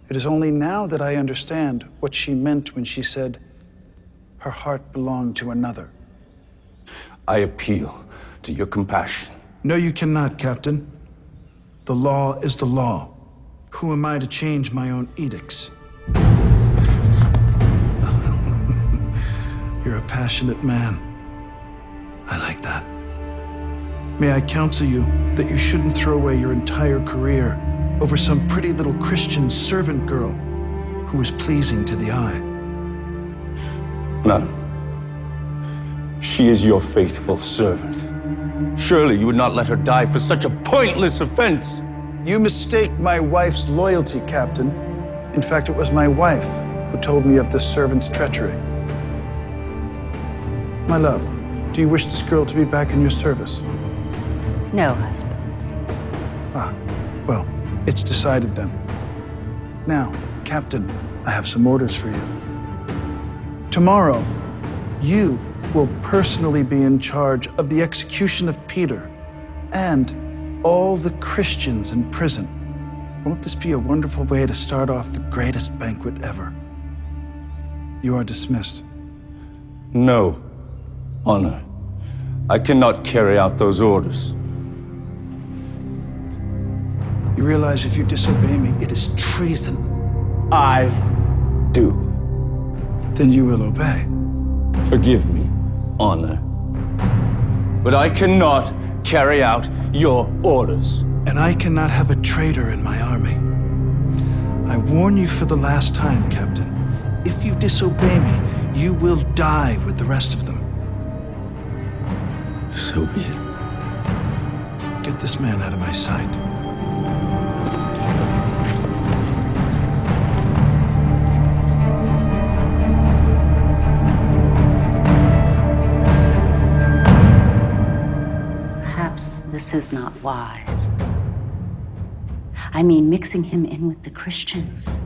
It is only now that I understand what she meant when she said her heart belonged to another. I appeal to your compassion. No, you cannot, Captain. The law is the law. Who am I to change my own edicts? You're a passionate man. I like that. May I counsel you that you shouldn't throw away your entire career over some pretty little Christian servant girl who is pleasing to the eye. Madam, she is your faithful servant. Surely you would not let her die for such a pointless offense. You mistake my wife's loyalty, Captain. In fact, it was my wife who told me of this servant's treachery. My love, do you wish this girl to be back in your service? No, husband. Well, it's decided then. Now, Captain, I have some orders for you. Tomorrow, you will personally be in charge of the execution of Peter and all the Christians in prison. Won't this be a wonderful way to start off the greatest banquet ever? You are dismissed. No, Honor. I cannot carry out those orders. You realize if you disobey me, it is treason. I do. Then you will obey. Forgive me, Honor. But I cannot carry out your orders. And I cannot have a traitor in my army. I warn you for the last time, Captain. If you disobey me, you will die with the rest of them. So be it. Get this man out of my sight. Perhaps this is not wise. I mean, mixing him in with the Christians.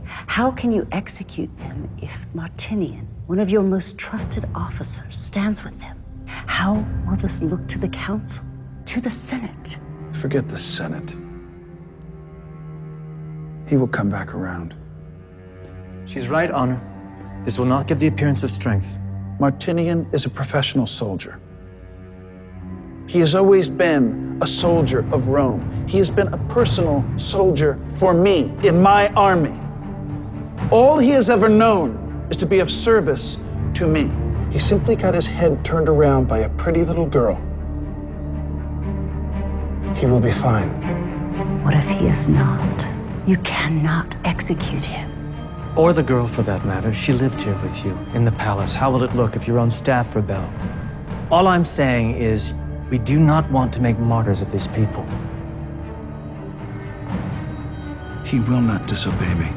How can you execute them if Martinian, one of your most trusted officers, stands with them? How will this look to the council, to the Senate? Forget the Senate. He will come back around. She's right, Honor. This will not give the appearance of strength. Martinian is a professional soldier. He has always been a soldier of Rome. He has been a personal soldier for me, in my army. All he has ever known is to be of service to me. He simply got his head turned around by a pretty little girl. He will be fine. What if he is not? You cannot execute him. Or the girl, for that matter. She lived here with you, in the palace. How will it look if your own staff rebel? All I'm saying is, we do not want to make martyrs of these people. He will not disobey me.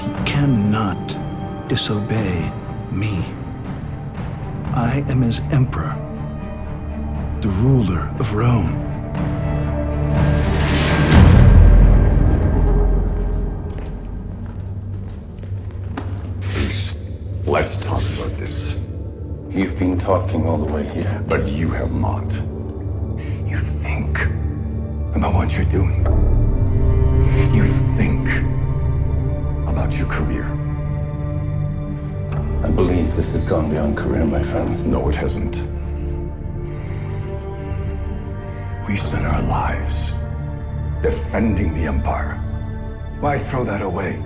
He cannot disobey me. I am his emperor, the ruler of Rome. Peace. You've been talking all the way here. But you have not. You think about what you're doing. You think about your career. I believe this has gone beyond career, my friend. No, it hasn't. We spent our lives defending the Empire. Why throw that away?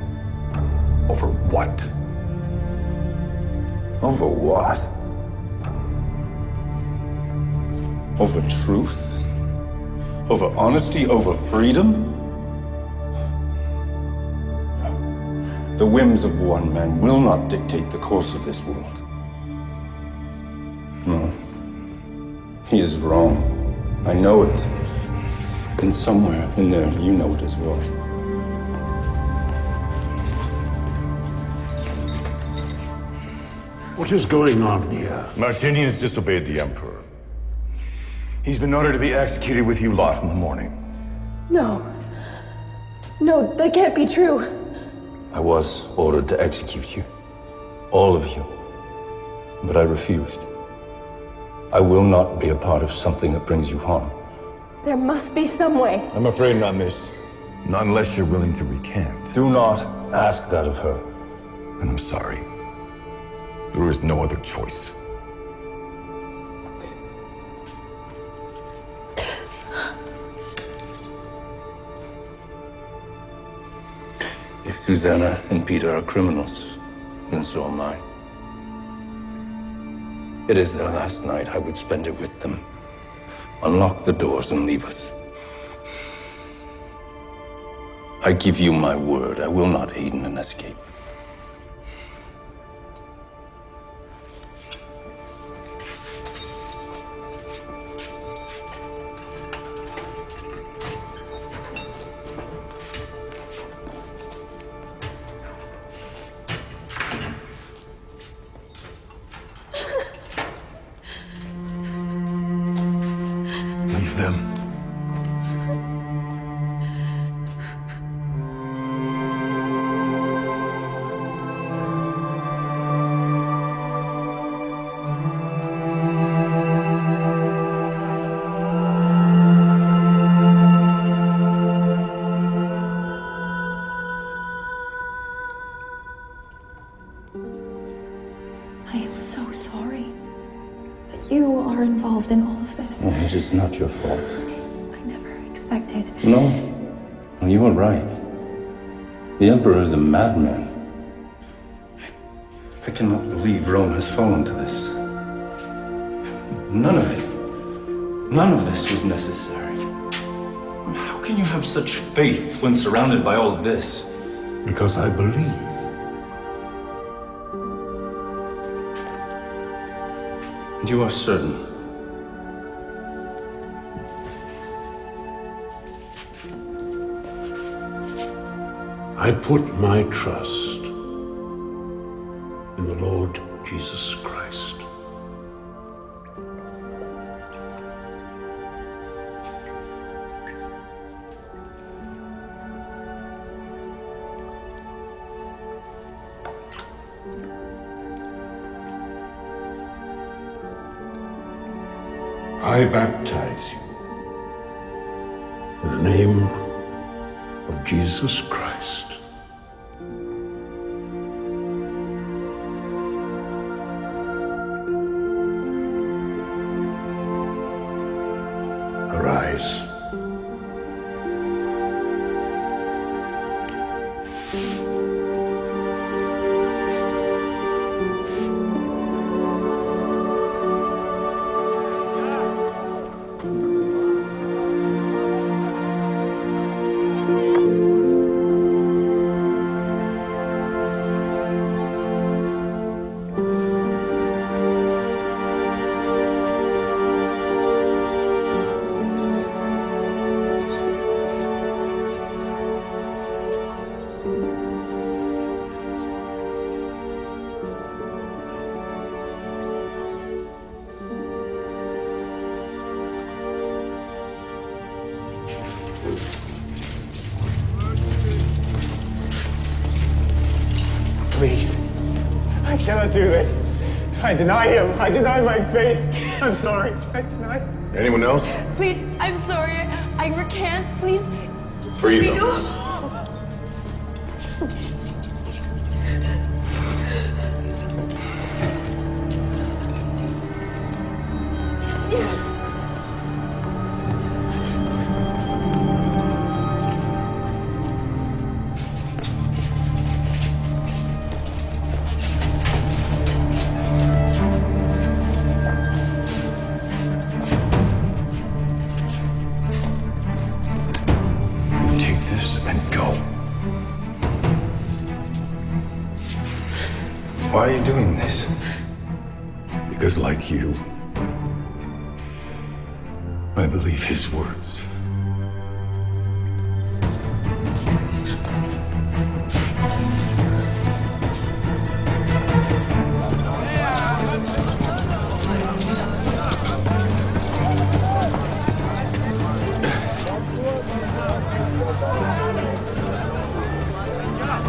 Over what? Over what? Over truth? Over honesty? Over freedom? The whims of one man will not dictate the course of this world. No. He is wrong. I know it. And somewhere in there, you know it as well. What is going on here? Martinian's disobeyed the Emperor. He's been ordered to be executed with you lot in the morning. No. No, that can't be true. I was ordered to execute you. All of you. But I refused. I will not be a part of something that brings you harm. There must be some way. I'm afraid not, miss. Not unless you're willing to recant. Do not ask that of her. And I'm sorry. There is no other choice. If Susanna and Peter are criminals, then so am I. It is their last night. I would spend it with them. Unlock the doors and leave us. I give you my word. I will not aid in an escape. Leave them. I am so sorry that you are involved in all of this. It is not your fault. I never expected. No. You were right. The Emperor is a madman. I cannot believe Rome has fallen to this. None of it. None of this was necessary. How can you have such faith when surrounded by all of this? Because I believe. And you are certain? I put my trust in the Lord Jesus Christ. I baptize you in the name of Jesus Christ. Arise. Please. I cannot do this. I deny him. I deny my faith. I'm sorry. I deny. Anyone else? Please, I'm sorry. I recant. Please, just Free let me them. go. Take this and go. Why are you doing this? Because, like you, I believe his words.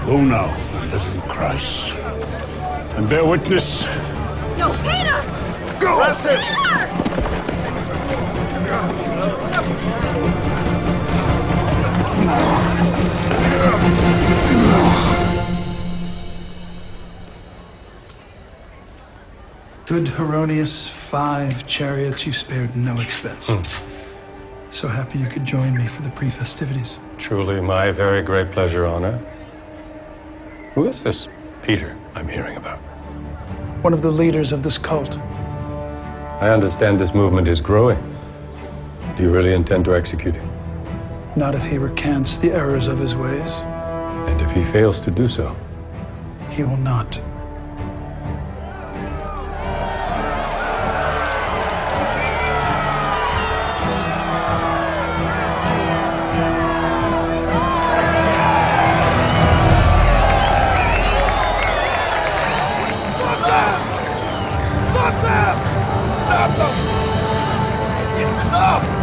Go now, little Christ, and bear witness. No, Peter! Go! Arrest him! Good Heronius, 5 chariots you spared no expense. So happy you could join me for the pre-festivities. Truly my very great pleasure, honor. Who is this Peter I'm hearing about? One of the leaders of this cult. I understand this movement is growing. Do you really intend to execute him? Not if he recants the errors of his ways. And if he fails to do so? He will not.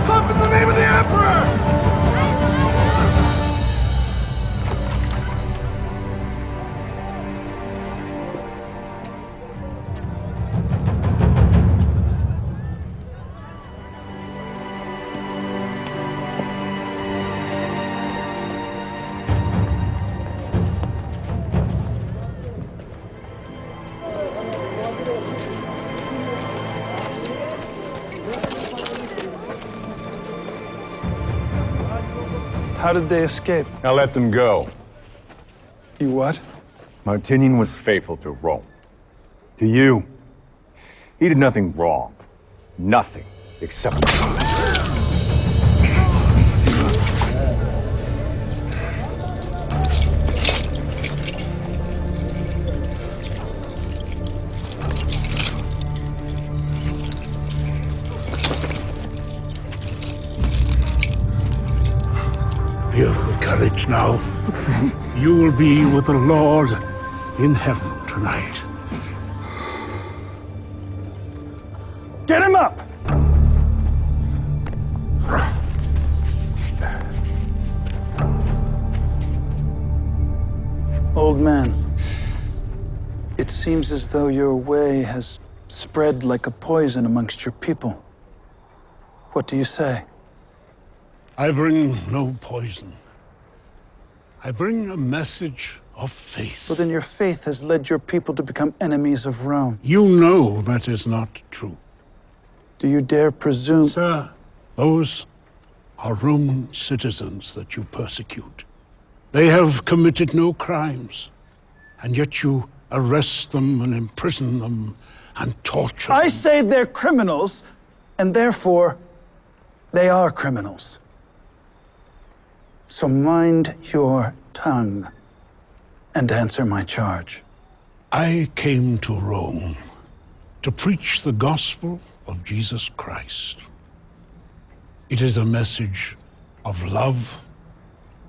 Stop in the name of the Emperor! How did they escape? Now let them go. You what? Martinian was faithful to Rome. To you. He did nothing wrong. Nothing except... You have courage now. You will be with the Lord in heaven tonight. Get him up! Old man, it seems as though your way has spread like a poison amongst your people. What do you say? I bring no poison. I bring a message of faith. Well, then your faith has led your people to become enemies of Rome. You know that is not true. Do you dare presume? Sir, those are Roman citizens that you persecute. They have committed no crimes, and yet you arrest them and imprison them and torture them. I say they're criminals, and therefore they are criminals. So mind your tongue and answer my charge. I came to Rome to preach the gospel of Jesus Christ. It is a message of love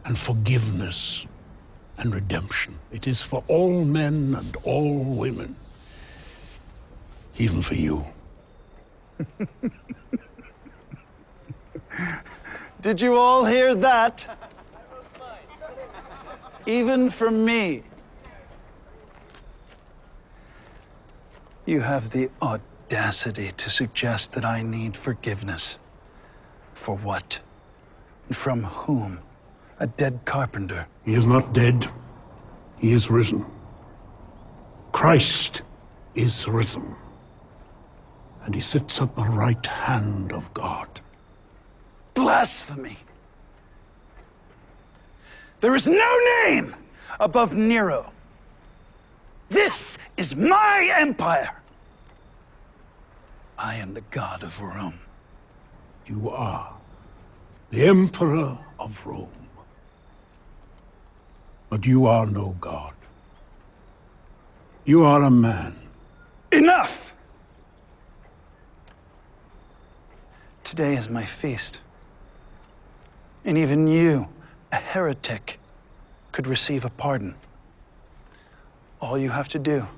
and forgiveness and redemption. It is for all men and all women, even for you. Did you all hear that? Even for me. You have the audacity to suggest that I need forgiveness. For what? And from whom? A dead carpenter. He is not dead. He is risen. Christ is risen. And he sits at the right hand of God. Blasphemy! There is no name above Nero. This is my empire. I am the god of Rome. You are the Emperor of Rome. But you are no god. You are a man. Enough! Today is my feast. And even you, a heretic, could receive a pardon. All you have to do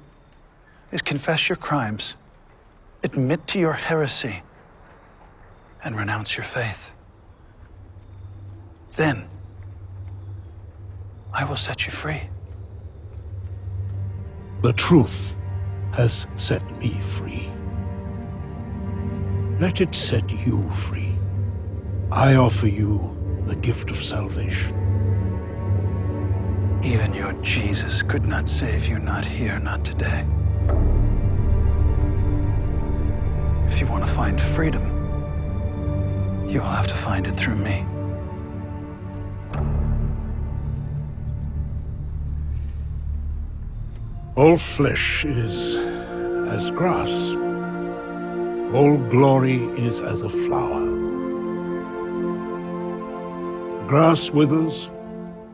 is confess your crimes, admit to your heresy, and renounce your faith. Then, I will set you free. The truth has set me free. Let it set you free. I offer you the gift of salvation. Even your Jesus could not save you, not here, not today. If you want to find freedom, you will have to find it through me. All flesh is as grass. All glory is as a flower. The grass withers,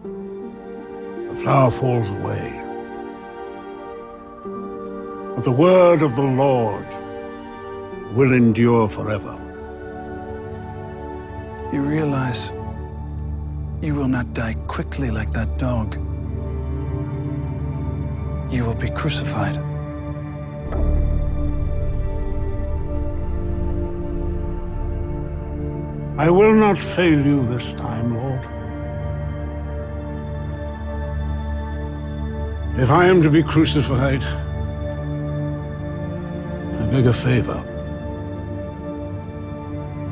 the flower falls away. But the word of the Lord will endure forever. You realize you will not die quickly like that dog. You will be crucified. I will not fail you this time, Lord. If I am to be crucified, I beg a favor.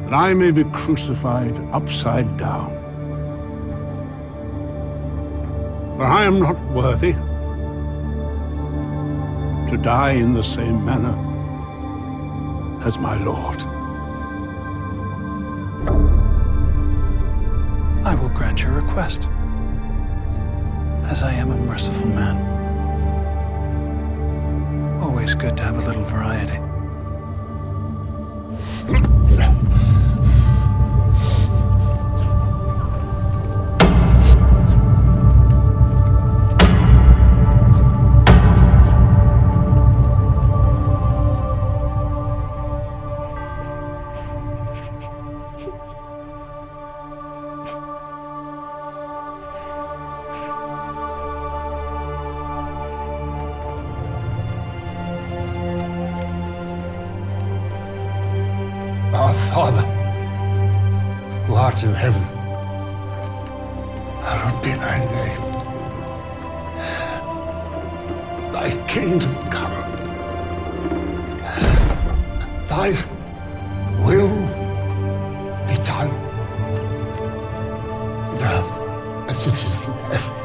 That I may be crucified upside down. For I am not worthy to die in the same manner as my Lord. I will grant your request, as I am a merciful man. Always good to have a little variety. Our Father, who art in heaven, hallowed be thy name. Thy kingdom come. Thy will be done. On earth as it is in heaven.